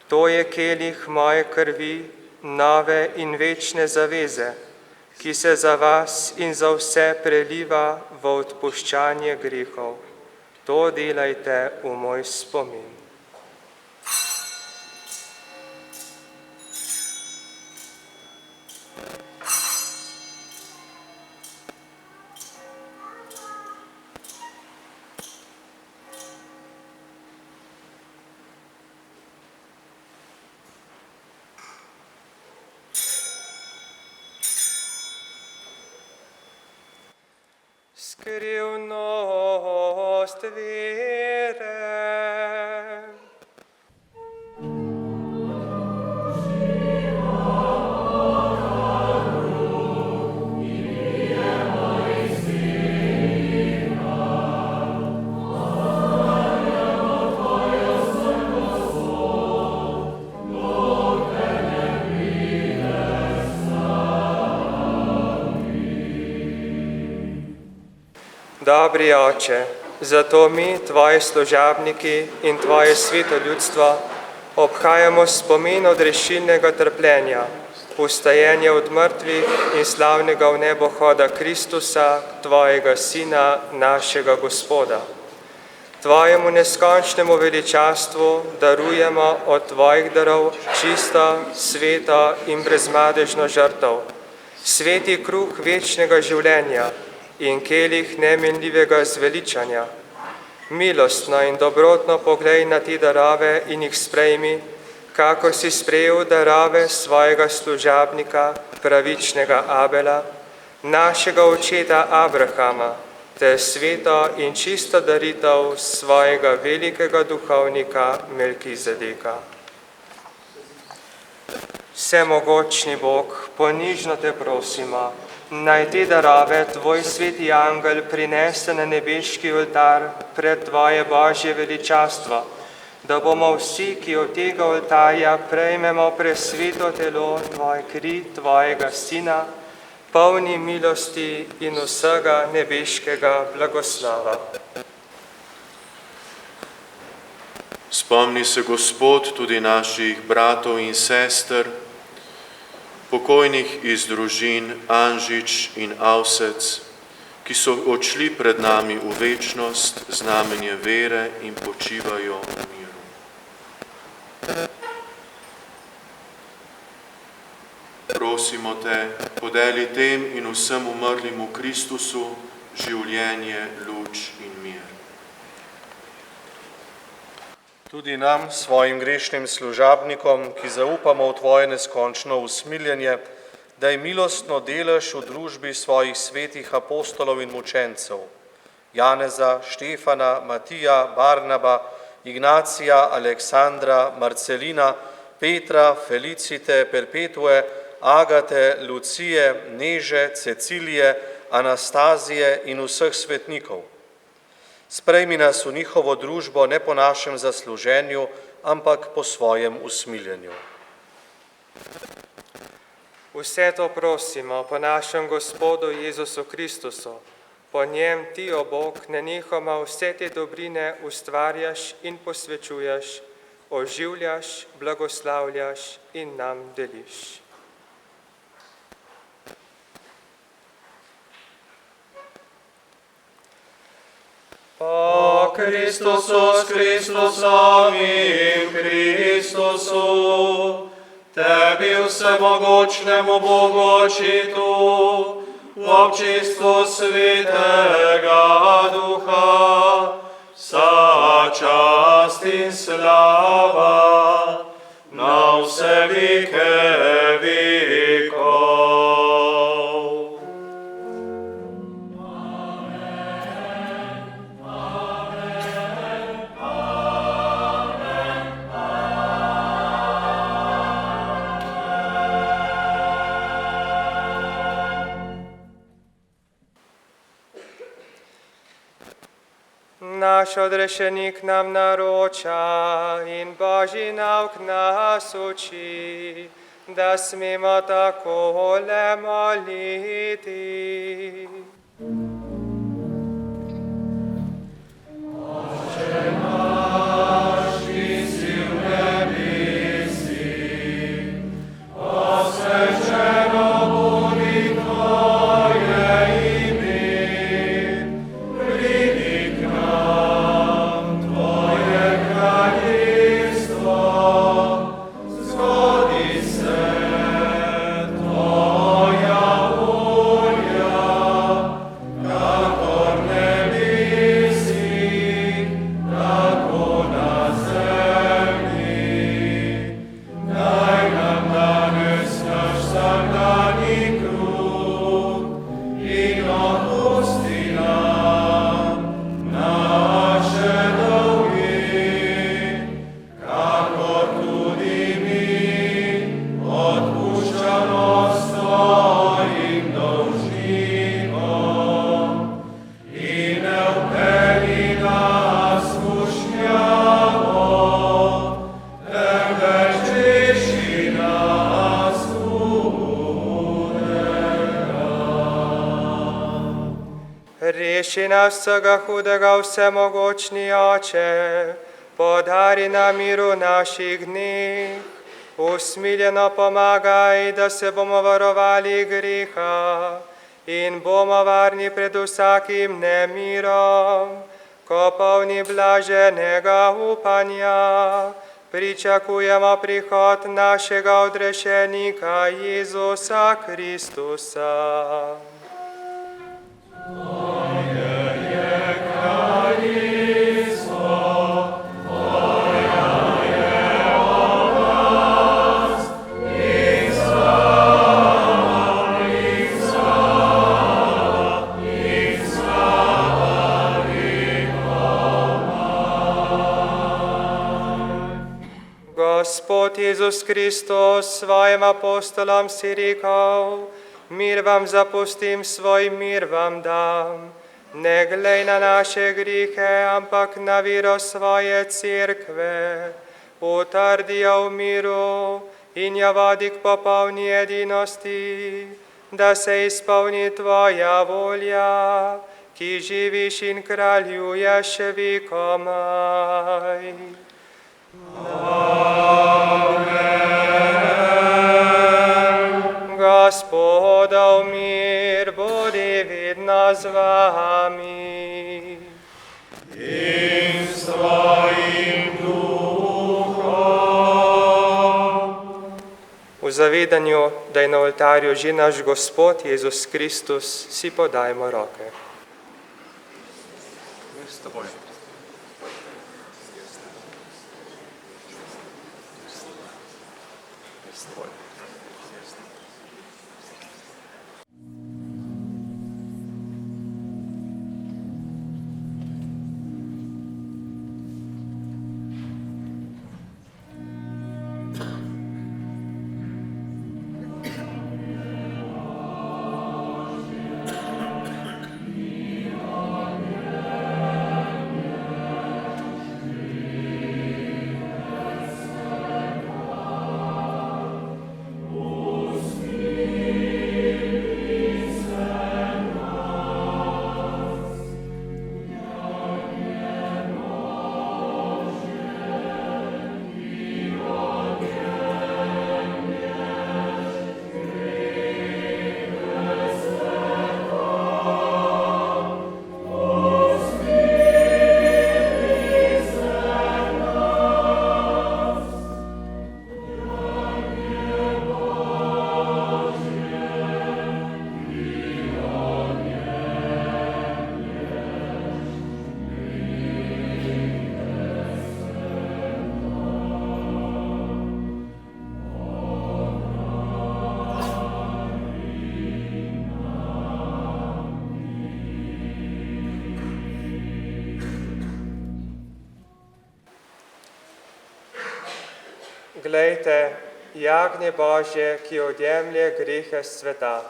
to je kelih moje krvi, nove in večne zaveze, ki se za vas in za vse preliva v odpuščanje grehov. To delajte v moj spomin. Skrivnost vere. Dobri oče, zato mi, tvoji služabniki in tvoje sveto ljudstvo, obhajamo spomin od rešilnega trpljenja, ustajenja od mrtvih in slavnega v nebo hoda Kristusa, tvojega Sina, našega Gospoda. Tvojemu neskončnemu veličastvu darujemo od tvojih darov čisto, sveto in brezmadežno žrtev, sveti kruh večnega življenja in kelih nemenljivega zveličanja. Milostno in dobrotno poglej na te darove in jih sprejmi, kako si sprejel darove svojega služabnika, pravičnega Abela, našega očeta Abrahama, te sveto in čisto daritev svojega velikega duhovnika Melkizedeka. Vsemogočni Bog, ponižno te prosimo, naj te darove tvoj sveti angel prinese na nebeški oltar pred tvoje Božje veličastvo, da bomo vsi, ki od tega oltarja prejmemo presveto telo tvoje kri, tvojega Sina, polni milosti in vsega nebeškega blagoslova. Spomni se, Gospod, tudi naših bratov in sester, pokojnih iz družin Anžič in Avsec, ki so odšli pred nami v večnost, znamenje vere in počivajo v miru. Prosimo te, podeli tem in vsem umrlim v Kristusu življenje, luč in mir. Tudi nam, svojim grešnim služabnikom, ki zaupamo v tvoje neskončno usmiljenje, daj milostno delež v družbi svojih svetih apostolov in mučencev, Janeza, Štefana, Matija, Barnaba, Ignacija, Aleksandra, Marcelina, Petra, Felicite, Perpetue, Agate, Lucije, Neže, Cecilije, Anastazije in vseh svetnikov. Sprejmi nas v njihovo družbo ne po našem zasluženju, ampak po svojem usmiljenju. Vse to prosimo po našem Gospodu Jezusu Kristusu. Po njem ti, o Bog, nenehoma vse te dobrine ustvarjaš in posvečuješ, oživljaš, blagoslavljaš in nam deliš. Po Kristusu, s Kristusom in Kristusu, tebi vsemogočnemu Bogu Očitu, v občestvu Svetega Duha, vsa čast in slava na vse veke vekov. Naš odrešenik nam naroča in Božji nauk nas uči, da smemo takole moliti. nas vsega hudega, vsemogočni Oče, podari nam miru naših dneh, usmiljeno pomagaj, da se bomo varovali greha in bomo varni pred vsakim nemirom, ko polni blaženega upanja pričakujemo prihod našega odrešenika Jezusa Kristusa. Gospod Jezus Kristus, svojim apostolom si rekel, mir vam zapustim, svoj mir vam dam. Ne glej na naše grihe, ampak na vero svoje cerkve. Utrdi jo v miru in jo vodi k popolni edinosti, da se izpolni tvoja volja, ki živiš in kraljuješ vekomaj. Gospodov mir bodi vedno z vami. In s tvojim duhom. V zavedanju, da je na oltarju že naš Gospod Jezus Kristus, si podajmo roke. Glejte, jagnje Božje, ki odjemlje grehe sveta.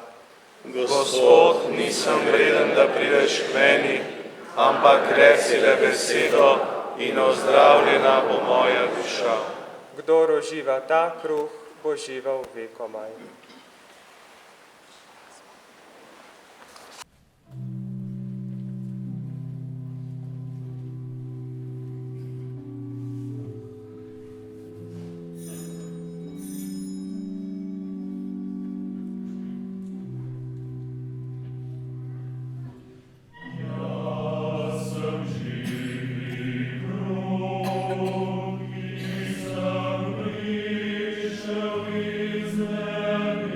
Gospod, nisem vreden, da prideš k meni, ampak reci le besedo in ozdravljena bo moja duša. Kdor uživa ta kruh, bo živel vekomaj. Is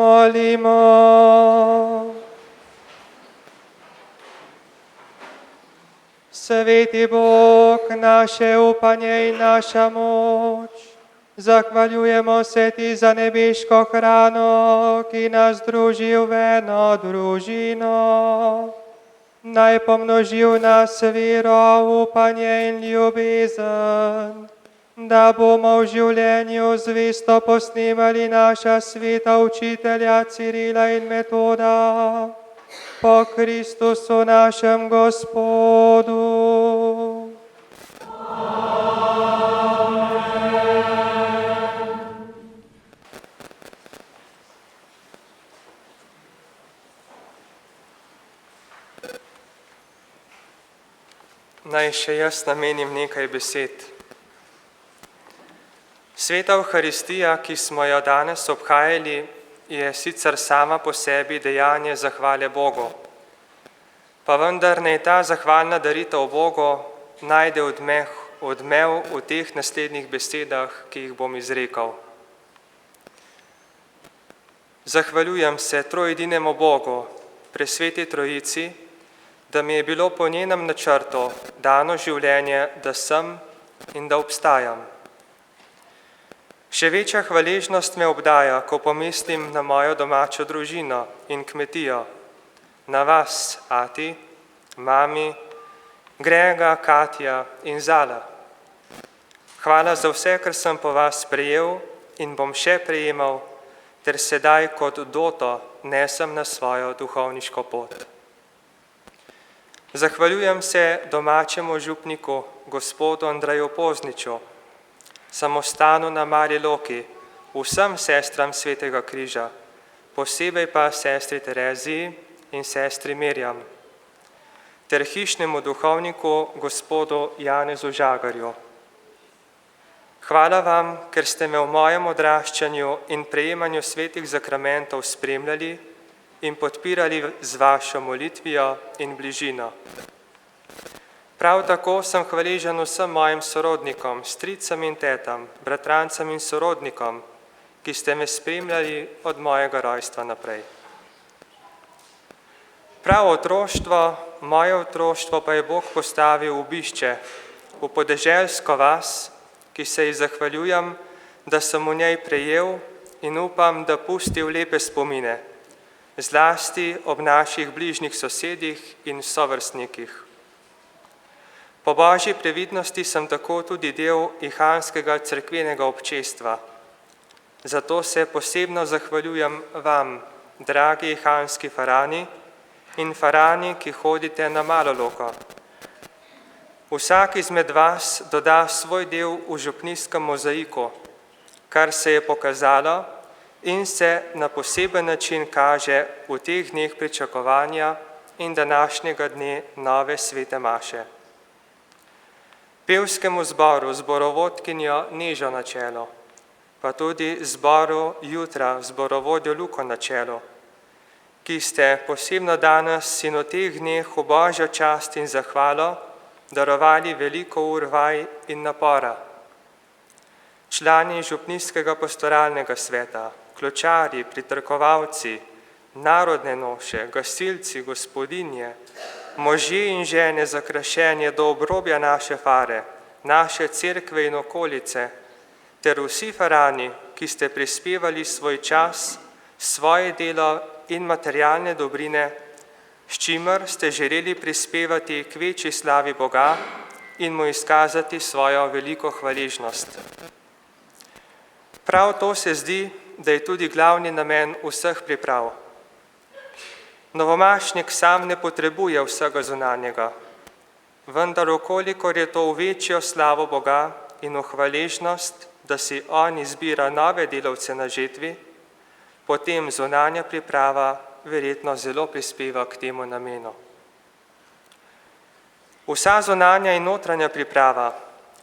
molimo. Sveti Bog, naše upanje in naša moč, zahvaljujemo se ti za nebeško hrano, ki nas druži v eno družino. Naj pomnoži v nas vero, upanje in ljubezen, da bomo v življenju zvesto posnemali naša sveta učitelja Cirila in Metoda, po Kristusu našem Gospodu. Naj še jaz namenim nekaj besed. Sveta Evharistija, ki smo jo danes obhajali, je sicer sama po sebi dejanje zahvale Bogu. Pa vendar naj ta zahvalna daritev Bogu najde odmev v teh naslednjih besedah, ki jih bom izrekel. Zahvaljujem se trojedinemu Bogu, presveti Trojici, da mi je bilo po njenem načrtu dano življenje, da sem in da obstajam. Še večja hvaležnost me obdaja, ko pomislim na mojo domačo družino in kmetijo, na vas, ati, mami, Grega, Katja in Zala. Hvala za vse, kar sem po vas prejel in bom še prejemal, ter sedaj kot doto nesem na svojo duhovniško pot. Zahvaljujem se domačemu župniku, gospodu Andreju Pozniču, samostanu na Mali Loki, vsem sestram Svetega križa, posebej pa sestri Tereziji in sestri Mirjam, ter hišnemu duhovniku, gospodu Janezu Žagarju. Hvala vam, ker ste me v mojem odraščanju in prejemanju svetih zakramentov spremljali in podpirali z vašo molitvijo in bližino. Prav tako sem hvaležen vsem mojim sorodnikom, stricam in tetam, bratrancem in sorodnikom, ki ste me spremljali od mojega rojstva naprej. Prav moje otroštvo pa je Bog postavil v Bišče, v podeželsko vas, ki se ji zahvaljujem, da sem v njej prejel in upam, da pustil lepe spomine, zlasti ob naših bližnjih sosedih in sovrstnikih. Po Božji previdnosti sem tako tudi del ihanskega cerkvenega občestva. Zato se posebno zahvaljujem vam, dragi ihanski farani in farani, ki hodite na Malo Loko. Vsak izmed vas doda svoj del v župnijskem mozaiku, kar se je pokazalo in se na poseben način kaže v teh dneh pričakovanja in današnjega dne nove svete maše. Pevskemu zboru, zborovodkinjo Nežo na čelo, pa tudi zboru jutra, zborovodjo Luko na čelo, ki ste posebno danes in v teh dneh v Božjo čast in zahvalo darovali veliko ur vaj in napora. Člani župnijskega pastoralnega sveta, kločari, pritrkovalci, narodne noše, gasilci, gospodinje, možje in žene za krašenje do obrobja naše fare, naše cerkve in okolice, ter vsi farani, ki ste prispevali svoj čas, svoje delo in materialne dobrine, s čimer ste želeli prispevati k večji slavi Boga in mu izkazati svojo veliko hvaležnost. Prav to se zdi, da je tudi glavni namen vseh priprav. Novomašnik sam ne potrebuje vsega zunanjega, vendar okolikor je to v večjo slavo Boga in v hvaležnost, da si on izbira nove delavce na žetvi, potem zunanja priprava verjetno zelo prispeva k temu namenu. Vsa zunanja in notranja priprava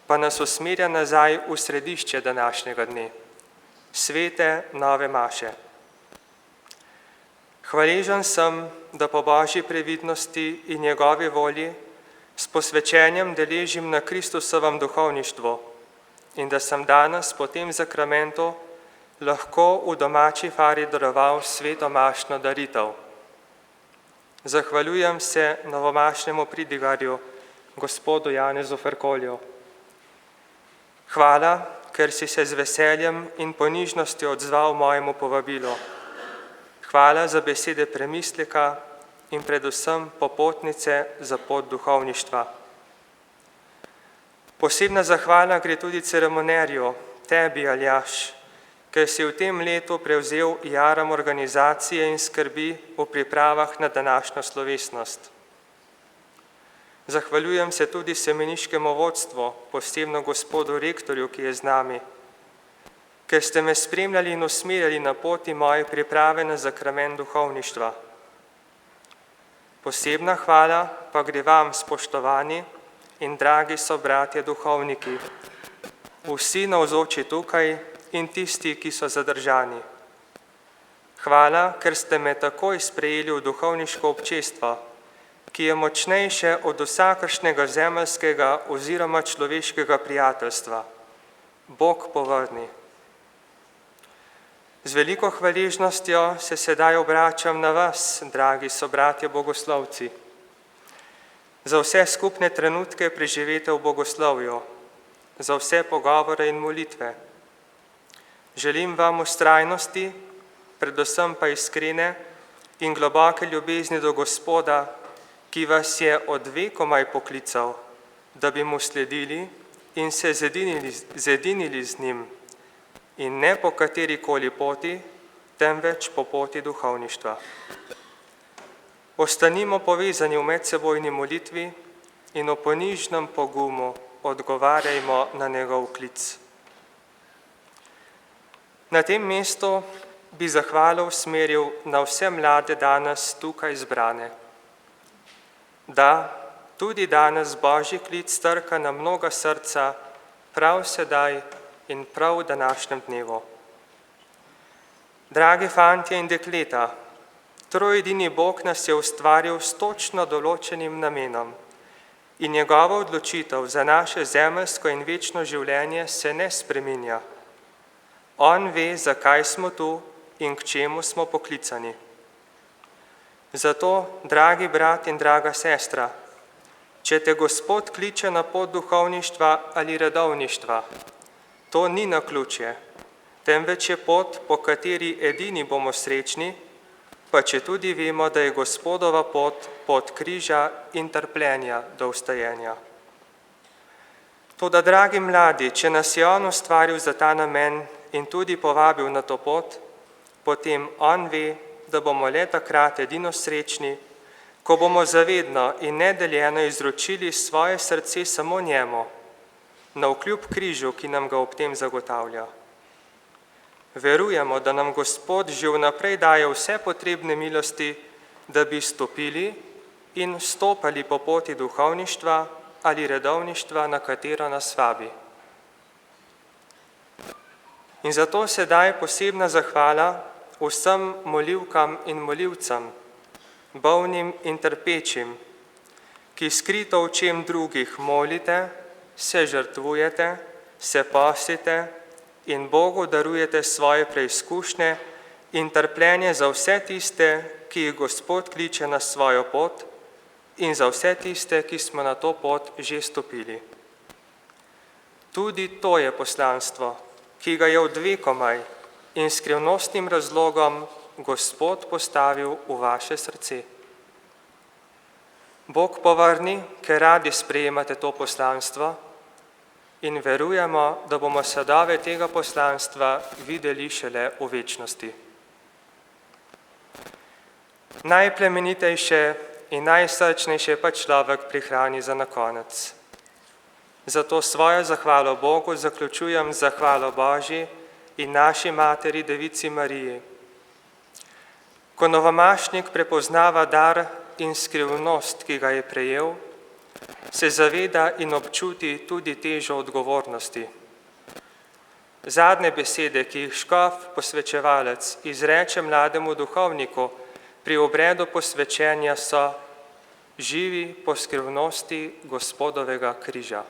pa nas usmerja nazaj v središče današnjega dne, svete nove maše. Hvaležen sem, da po Božji previdnosti in njegovi volji s posvečenjem deležim na Kristusovem duhovništvu in da sem danes po tem zakramentu lahko v domači fari daroval svetomašno daritev. Zahvaljujem se novomašnemu pridigarju, gospodu Janezu Ferkolju. Hvala, ker si se z veseljem in ponižnostjo odzval mojemu povabilu. Hvala za besede premisleka in predvsem popotnice za pot duhovništva. Posebna zahvala gre tudi ceremonarju, tebi, Aljaž, ker si v tem letu prevzel jaram organizacije in skrbi v pripravah na današnjo slovesnost. Zahvaljujem se tudi semeniškemu vodstvu, posebno gospodu rektorju, ki je z nami, ker ste me spremljali in usmerjali na poti moje priprave na zakrament duhovništva. Posebna hvala pa gre vam, spoštovani in dragi sobratje duhovniki, vsi navzoči tukaj in tisti, ki so zadržani. Hvala, ker ste me takoj sprejeli v duhovniško občestvo, ki je močnejše od vsakršnega zemeljskega oziroma človeškega prijateljstva. Bog povrni. Z veliko hvaležnostjo se sedaj obračam na vas, dragi sobratje bogoslovci, za vse skupne trenutke preživete v bogoslovju, za vse pogovore in molitve. Želim vam vztrajnosti, predvsem pa iskrene in globoke ljubezni do Gospoda, ki vas je od vekomaj poklical, da bi mu sledili in se zedinili z njim, in ne po katerikoli poti, temveč po poti duhovništva. Ostanimo povezani v medsebojni molitvi in v ponižnem pogumu odgovarjajmo na njegov klic. Na tem mestu bi zahvalo usmeril na vse mlade danes tukaj zbrane. Da, tudi danes Božji klic trka na mnoga srca prav sedaj in prav v današnjem dnevu. Dragi fantje in dekleta, trojedini Bog nas je ustvaril s točno določenim namenom in njegova odločitev za naše zemeljsko in večno življenje se ne spreminja. On ve, zakaj smo tu in k čemu smo poklicani. Zato, dragi brat in draga sestra, če te Gospod kliče na pot duhovništva ali redovništva, to ni naključje, temveč je pot, po kateri edini bomo srečni, pa če tudi vemo, da je Gospodova pot križa in trpljenja do vstajenja. Toda, dragi mladi, če nas je On ustvaril za ta namen in tudi povabil na to pot, potem On ve, da bomo le takrat edino srečni, ko bomo zavedno in nedeljeno izročili svoje srce samo njemu, navkljub križu, ki nam ga ob tem zagotavlja. Verujemo, da nam Gospod že vnaprej daje vse potrebne milosti, da bi stopili in stopali po poti duhovništva ali redovništva, na katero nas vabi. In zato sedaj posebna zahvala vsem molivkam in molivcem, bolnim in trpečim, ki skrito v čem drugih molite, se žrtvujete, se postite in Bogu darujete svoje preizkušnje in trpljenje za vse tiste, ki jih Gospod kliče na svojo pot, in za vse tiste, ki smo na to pot že stopili. Tudi to je poslanstvo, ki ga je od vekomaj in skrivnostnim razlogom Gospod postavil v vaše srce. Bog povrni, ker radi sprejemate to poslanstvo in verujemo, da bomo sadove tega poslanstva videli šele v večnosti. Najplemenitejše in najsrčnejše pa človek prihrani za na konec. Zato svojo zahvalo Bogu zaključujem z zahvalo Božji in naši materi Devici Mariji. Ko novomašnik prepoznava dar in skrivnost, ki ga je prejel, se zaveda in občuti tudi težo odgovornosti. Zadnje besede, ki jih škof posvečevalec izreče mlademu duhovniku pri obredu posvečenja, so: živi po skrivnosti Gospodovega križa.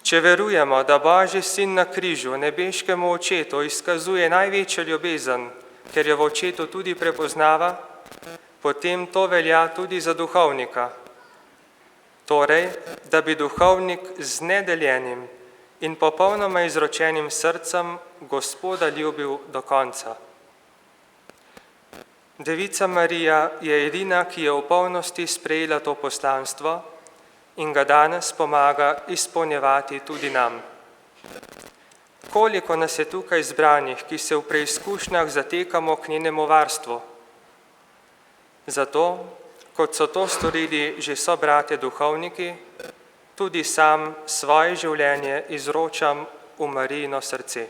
Če verujemo, da Božji sin na križu nebeškemu očetu izkazuje največjo ljubezen, ker jo v očetu tudi prepoznava, potem to velja tudi za duhovnika. Torej, da bi duhovnik z nedeljenim in popolnoma izročenim srcem Gospoda ljubil do konca. Devica Marija je edina, ki je v polnosti sprejela to poslanstvo in ga danes pomaga izpolnjevati tudi nam. Koliko nas je tukaj zbranih, ki se v preizkušnjah zatekamo k njenemu varstvu? Zato, kot so to storili že sobratje duhovniki, tudi sam svoje življenje izročam v Marijino srce.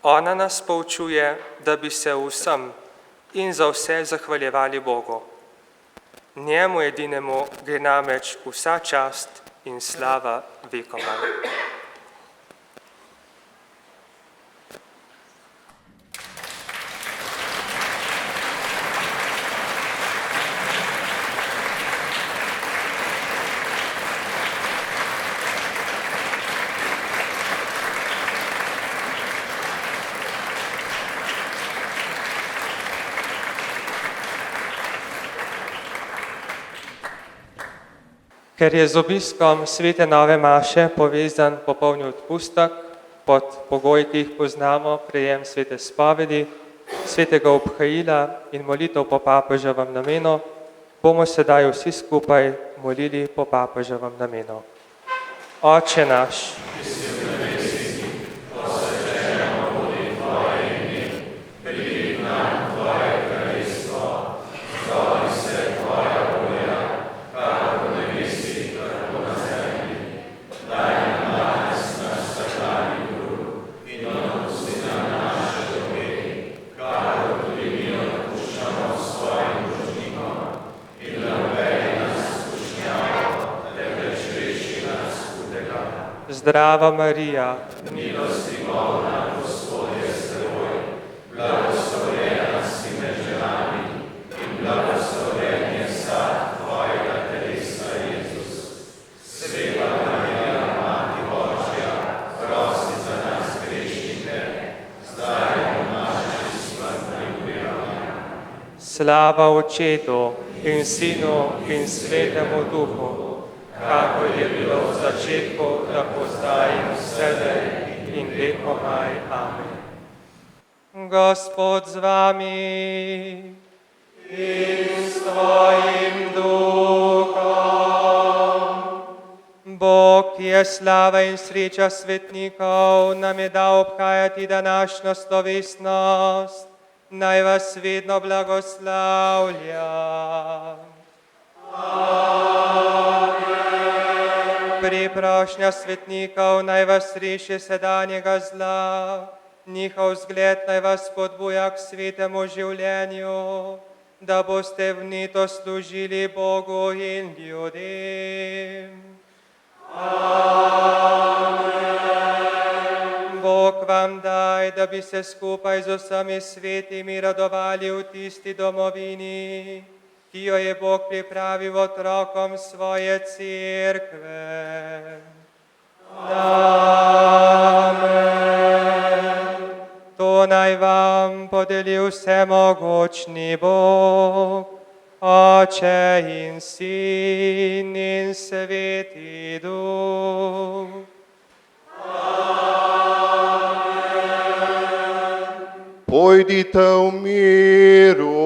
Ona nas poučuje, da bi se vsem in za vse zahvaljevali Bogu. Njemu edinemu gre namreč vsa čast in slava vekomaj. Ker je z obiskom svete nove maše povezan popolni odpustek, pod pogoji, ki jih poznamo, prejem svete spovedi, svetega obhajila in molitev po papeževem namenu, bomo sedaj vsi skupaj molili po papeževem namenu. Oče naš, Zdrava Marija, milosti polna, Gospod je s teboj, blagoslovljena si med ženami in blagoslovljen je sad tvojega telesa, Jezus. Sveta Marija, Mati Božja, prosi za nas grešnike, zdaj in v naši smrtni uri. Amen. slava Očetu in Sinu in Svetemu Duhu, kako je bilo v začetku, tako zdaj in vselej in vekomaj. Amen. Gospod z vami in s tvojim duhom. Bog, ki je slava in sreča svetnikov, nam je dal obhajati današnjo slovesnost. Naj vas vedno blagoslavlja. Priprošnja svetnikov naj vas reši sedanjega zla, njihov zgled naj vas spodbuja k svetemu življenju, da boste vnito služili Bogu in ljudem. Amen. Bog vam daj, da bi se skupaj z vsemi svetimi radovali v tisti domovini, ki jo je Bog pripravil otrokom svoje cerkve. Amen. To naj vam podeli vsemogočni Bog, Oče in Sin in Sveti Duh. Pojdite v miru.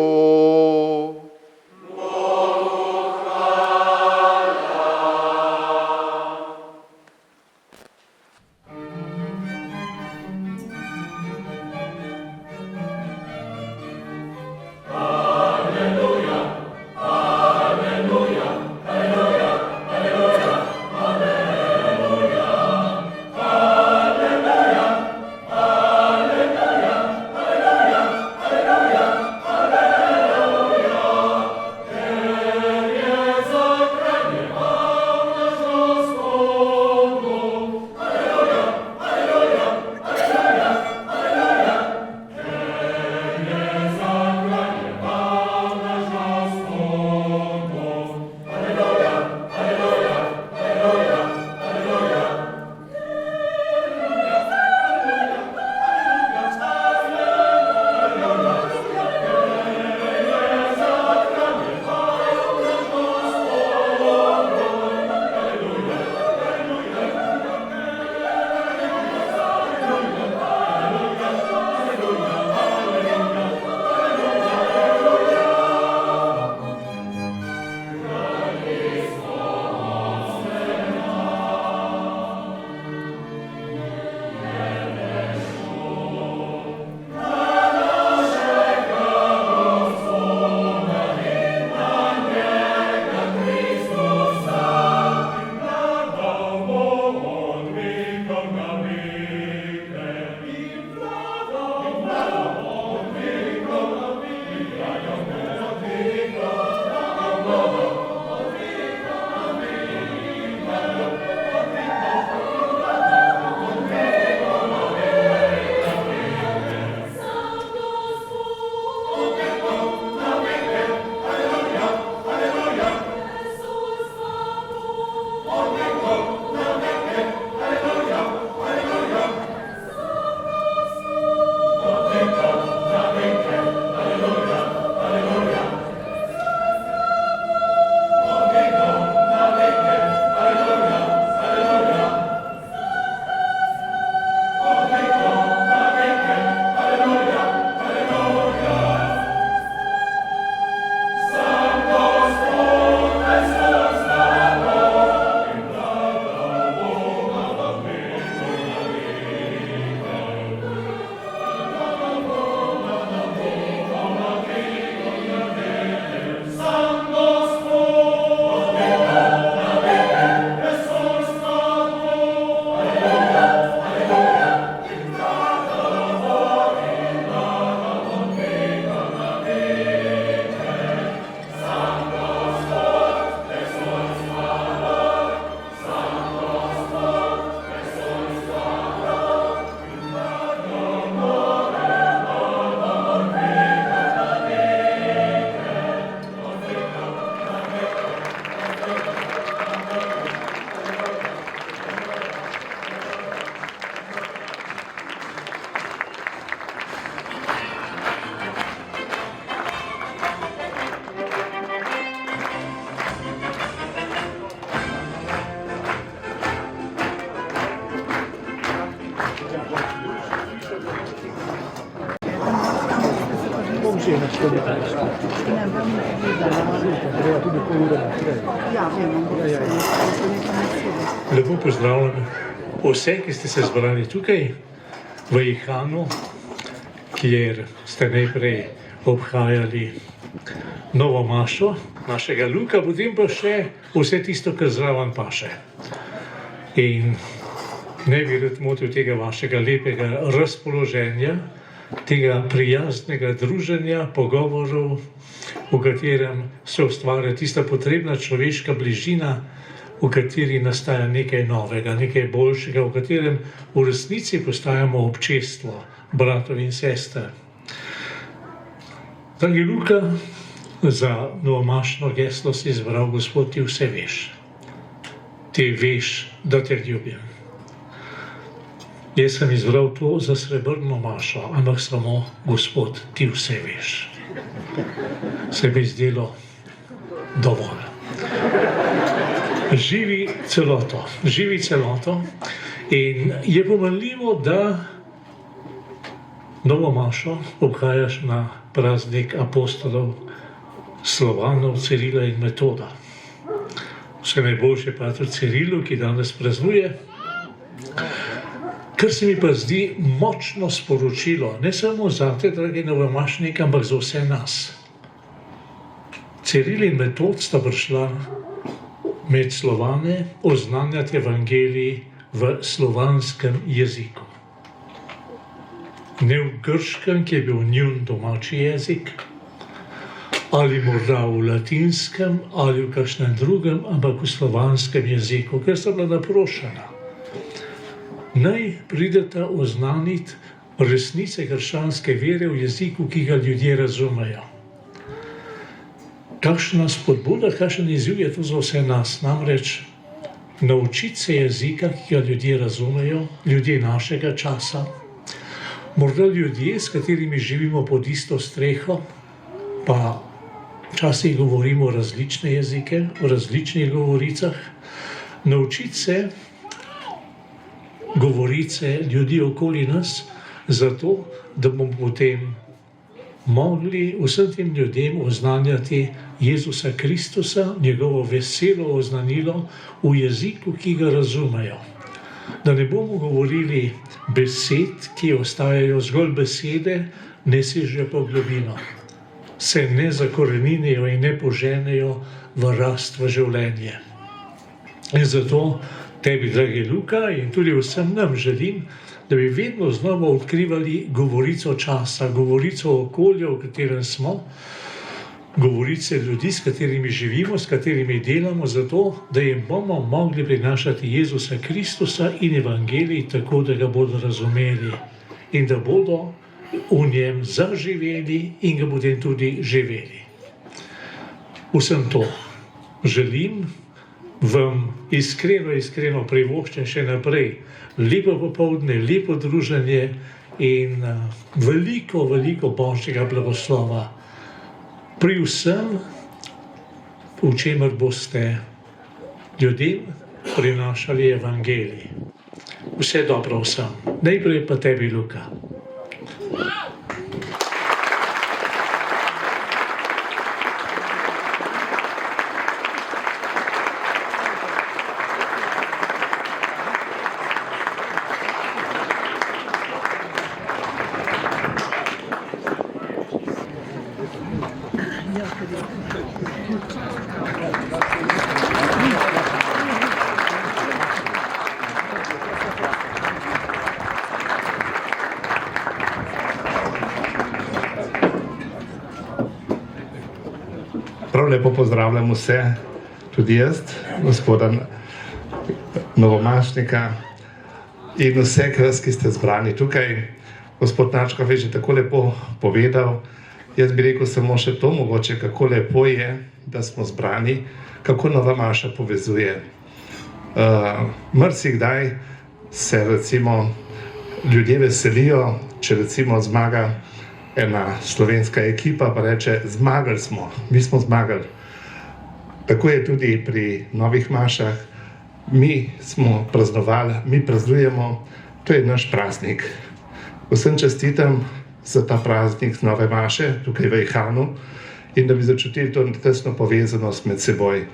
Alleluja, cena skozi tajsko. Ne bom videla. Treba tudi pol ure naprej. Ja, vem, Lepo pozdravljam vse, ki ste se zbrali tukaj v Ihanu, kjer ste najprej obhajali novo mašo našega Luka, potem pa še vse tisto, kar zraven paše. In ne bi rad motil tega vašega lepega razpoloženja, tega prijaznega druženja, pogovorov, v katerem se ustvarja tista potrebna človeška bližina, v kateri nastaja nekaj novega, nekaj boljšega, v katerem v resnici postajamo občestvo, bratov in sester. Dragi Luka, za novomašno geslo si izbral: Gospod, ti vse veš. Ti veš, da te ljubim. Jaz sem izbral to za srebrno mašo, ampak samo: Gospod, ti vse veš. Se mi zdelo dovolj. Živi celoto in je pomenljivo, da novo mašo obhajaš na praznik apostolov Slovanov, Cirila in Metoda. Vse najboljše pater Cirilu, ki danes praznuje, kar se mi pa zdi močno sporočilo, ne samo zate, dragi novomašniki, ampak za vse nas. Ciril in Metod sta prišla med Slovane oznanjati evangelij v slovanskem jeziku. Ne v grškem, ki je bil njun domači jezik, ali morda v latinskem, ali v kakšnem drugem, ampak v slovanskem jeziku, ker sta bila naprošena. Naj prideta oznaniti resnice krščanske vere v jeziku, ki ga ljudje razumejo. Kakšna spodbuda, kakšen izziv je to za vse nas, namreč naučiti se jezika, ki ga ljudje razumejo, ljudje našega časa, morda ljudje, s katerimi živimo pod isto streho, pa včasih govorimo različne jezike, v različnih govoricah, naučiti se govorice ljudi okoli nas, zato da bomo potem mogli vsem tem ljudem oznanjati Jezusa Kristusa, njegovo veselo oznanilo v jeziku, ki ga razumejo. Da ne bomo govorili besed, ki ostajajo zgolj besede, ne sežejo pa v globino, se ne zakoreninijo in ne poženejo v rast v življenje. In zato tebi, dragi Luka, in tudi vsem nam želim, da bi vedno znova odkrivali govorico časa, govorico okolja, v katerem smo, govorice ljudi, s katerimi živimo, s katerimi delamo, zato da jim bomo mogli prinašati Jezusa Kristusa in evangelij tako, da ga bodo razumeli in da bodo v njem zaživeli in ga bodo tudi živeli. Vsem to želim, vam iskreno privoščim še naprej lepo popoldne, lepo druženje in veliko Božjega blagoslova pri vsem, v čemer boste ljudem prinašali evangelij. Vse dobro vsem. Najprej pa tebi, Luka. Prav lepo pozdravljam vse, tudi jaz, gospoda novomašnika in vse vas, ki ste zbrani tukaj. Gospod Načkov je že tako lepo povedal, jaz bi rekel samo še to mogoče, kako lepo je, da smo zbrani, kako nova maša povezuje. Marsikdaj se recimo ljudje veselijo, če recimo zmaga ena slovenska ekipa, pa reče, zmagali smo, mi smo zmagali. Tako je tudi pri novih mašah, mi smo praznovali, mi praznujemo, to je naš praznik. Vsem čestitam za ta praznik nove maše tukaj v Ihanu in da bi začutili to tesno povezanost med seboj.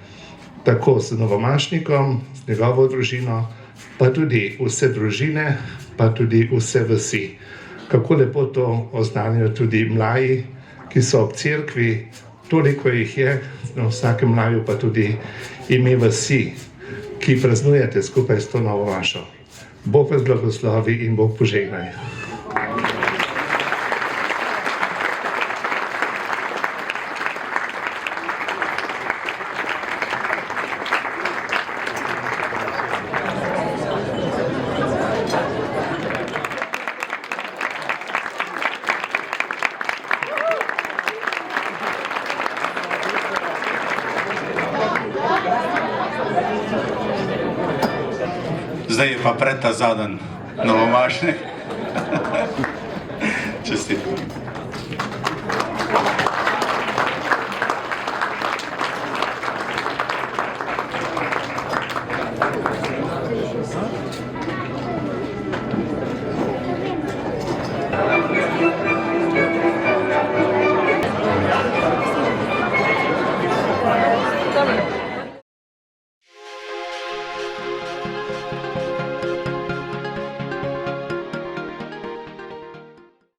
Tako z novomašnikom, z njegovo družino, pa tudi vse družine, pa tudi vse vasi. Kako lepo to oznanjajo tudi mlaji, ki so ob cerkvi, toliko jih je, na vsakem mlaju pa tudi ime vasi, ki praznujete skupaj s to novo mašo. Bog vas blagoslovi in Bog požegnaj. Zdaj je pa pred ta zadnji novomašnik. Čestitke.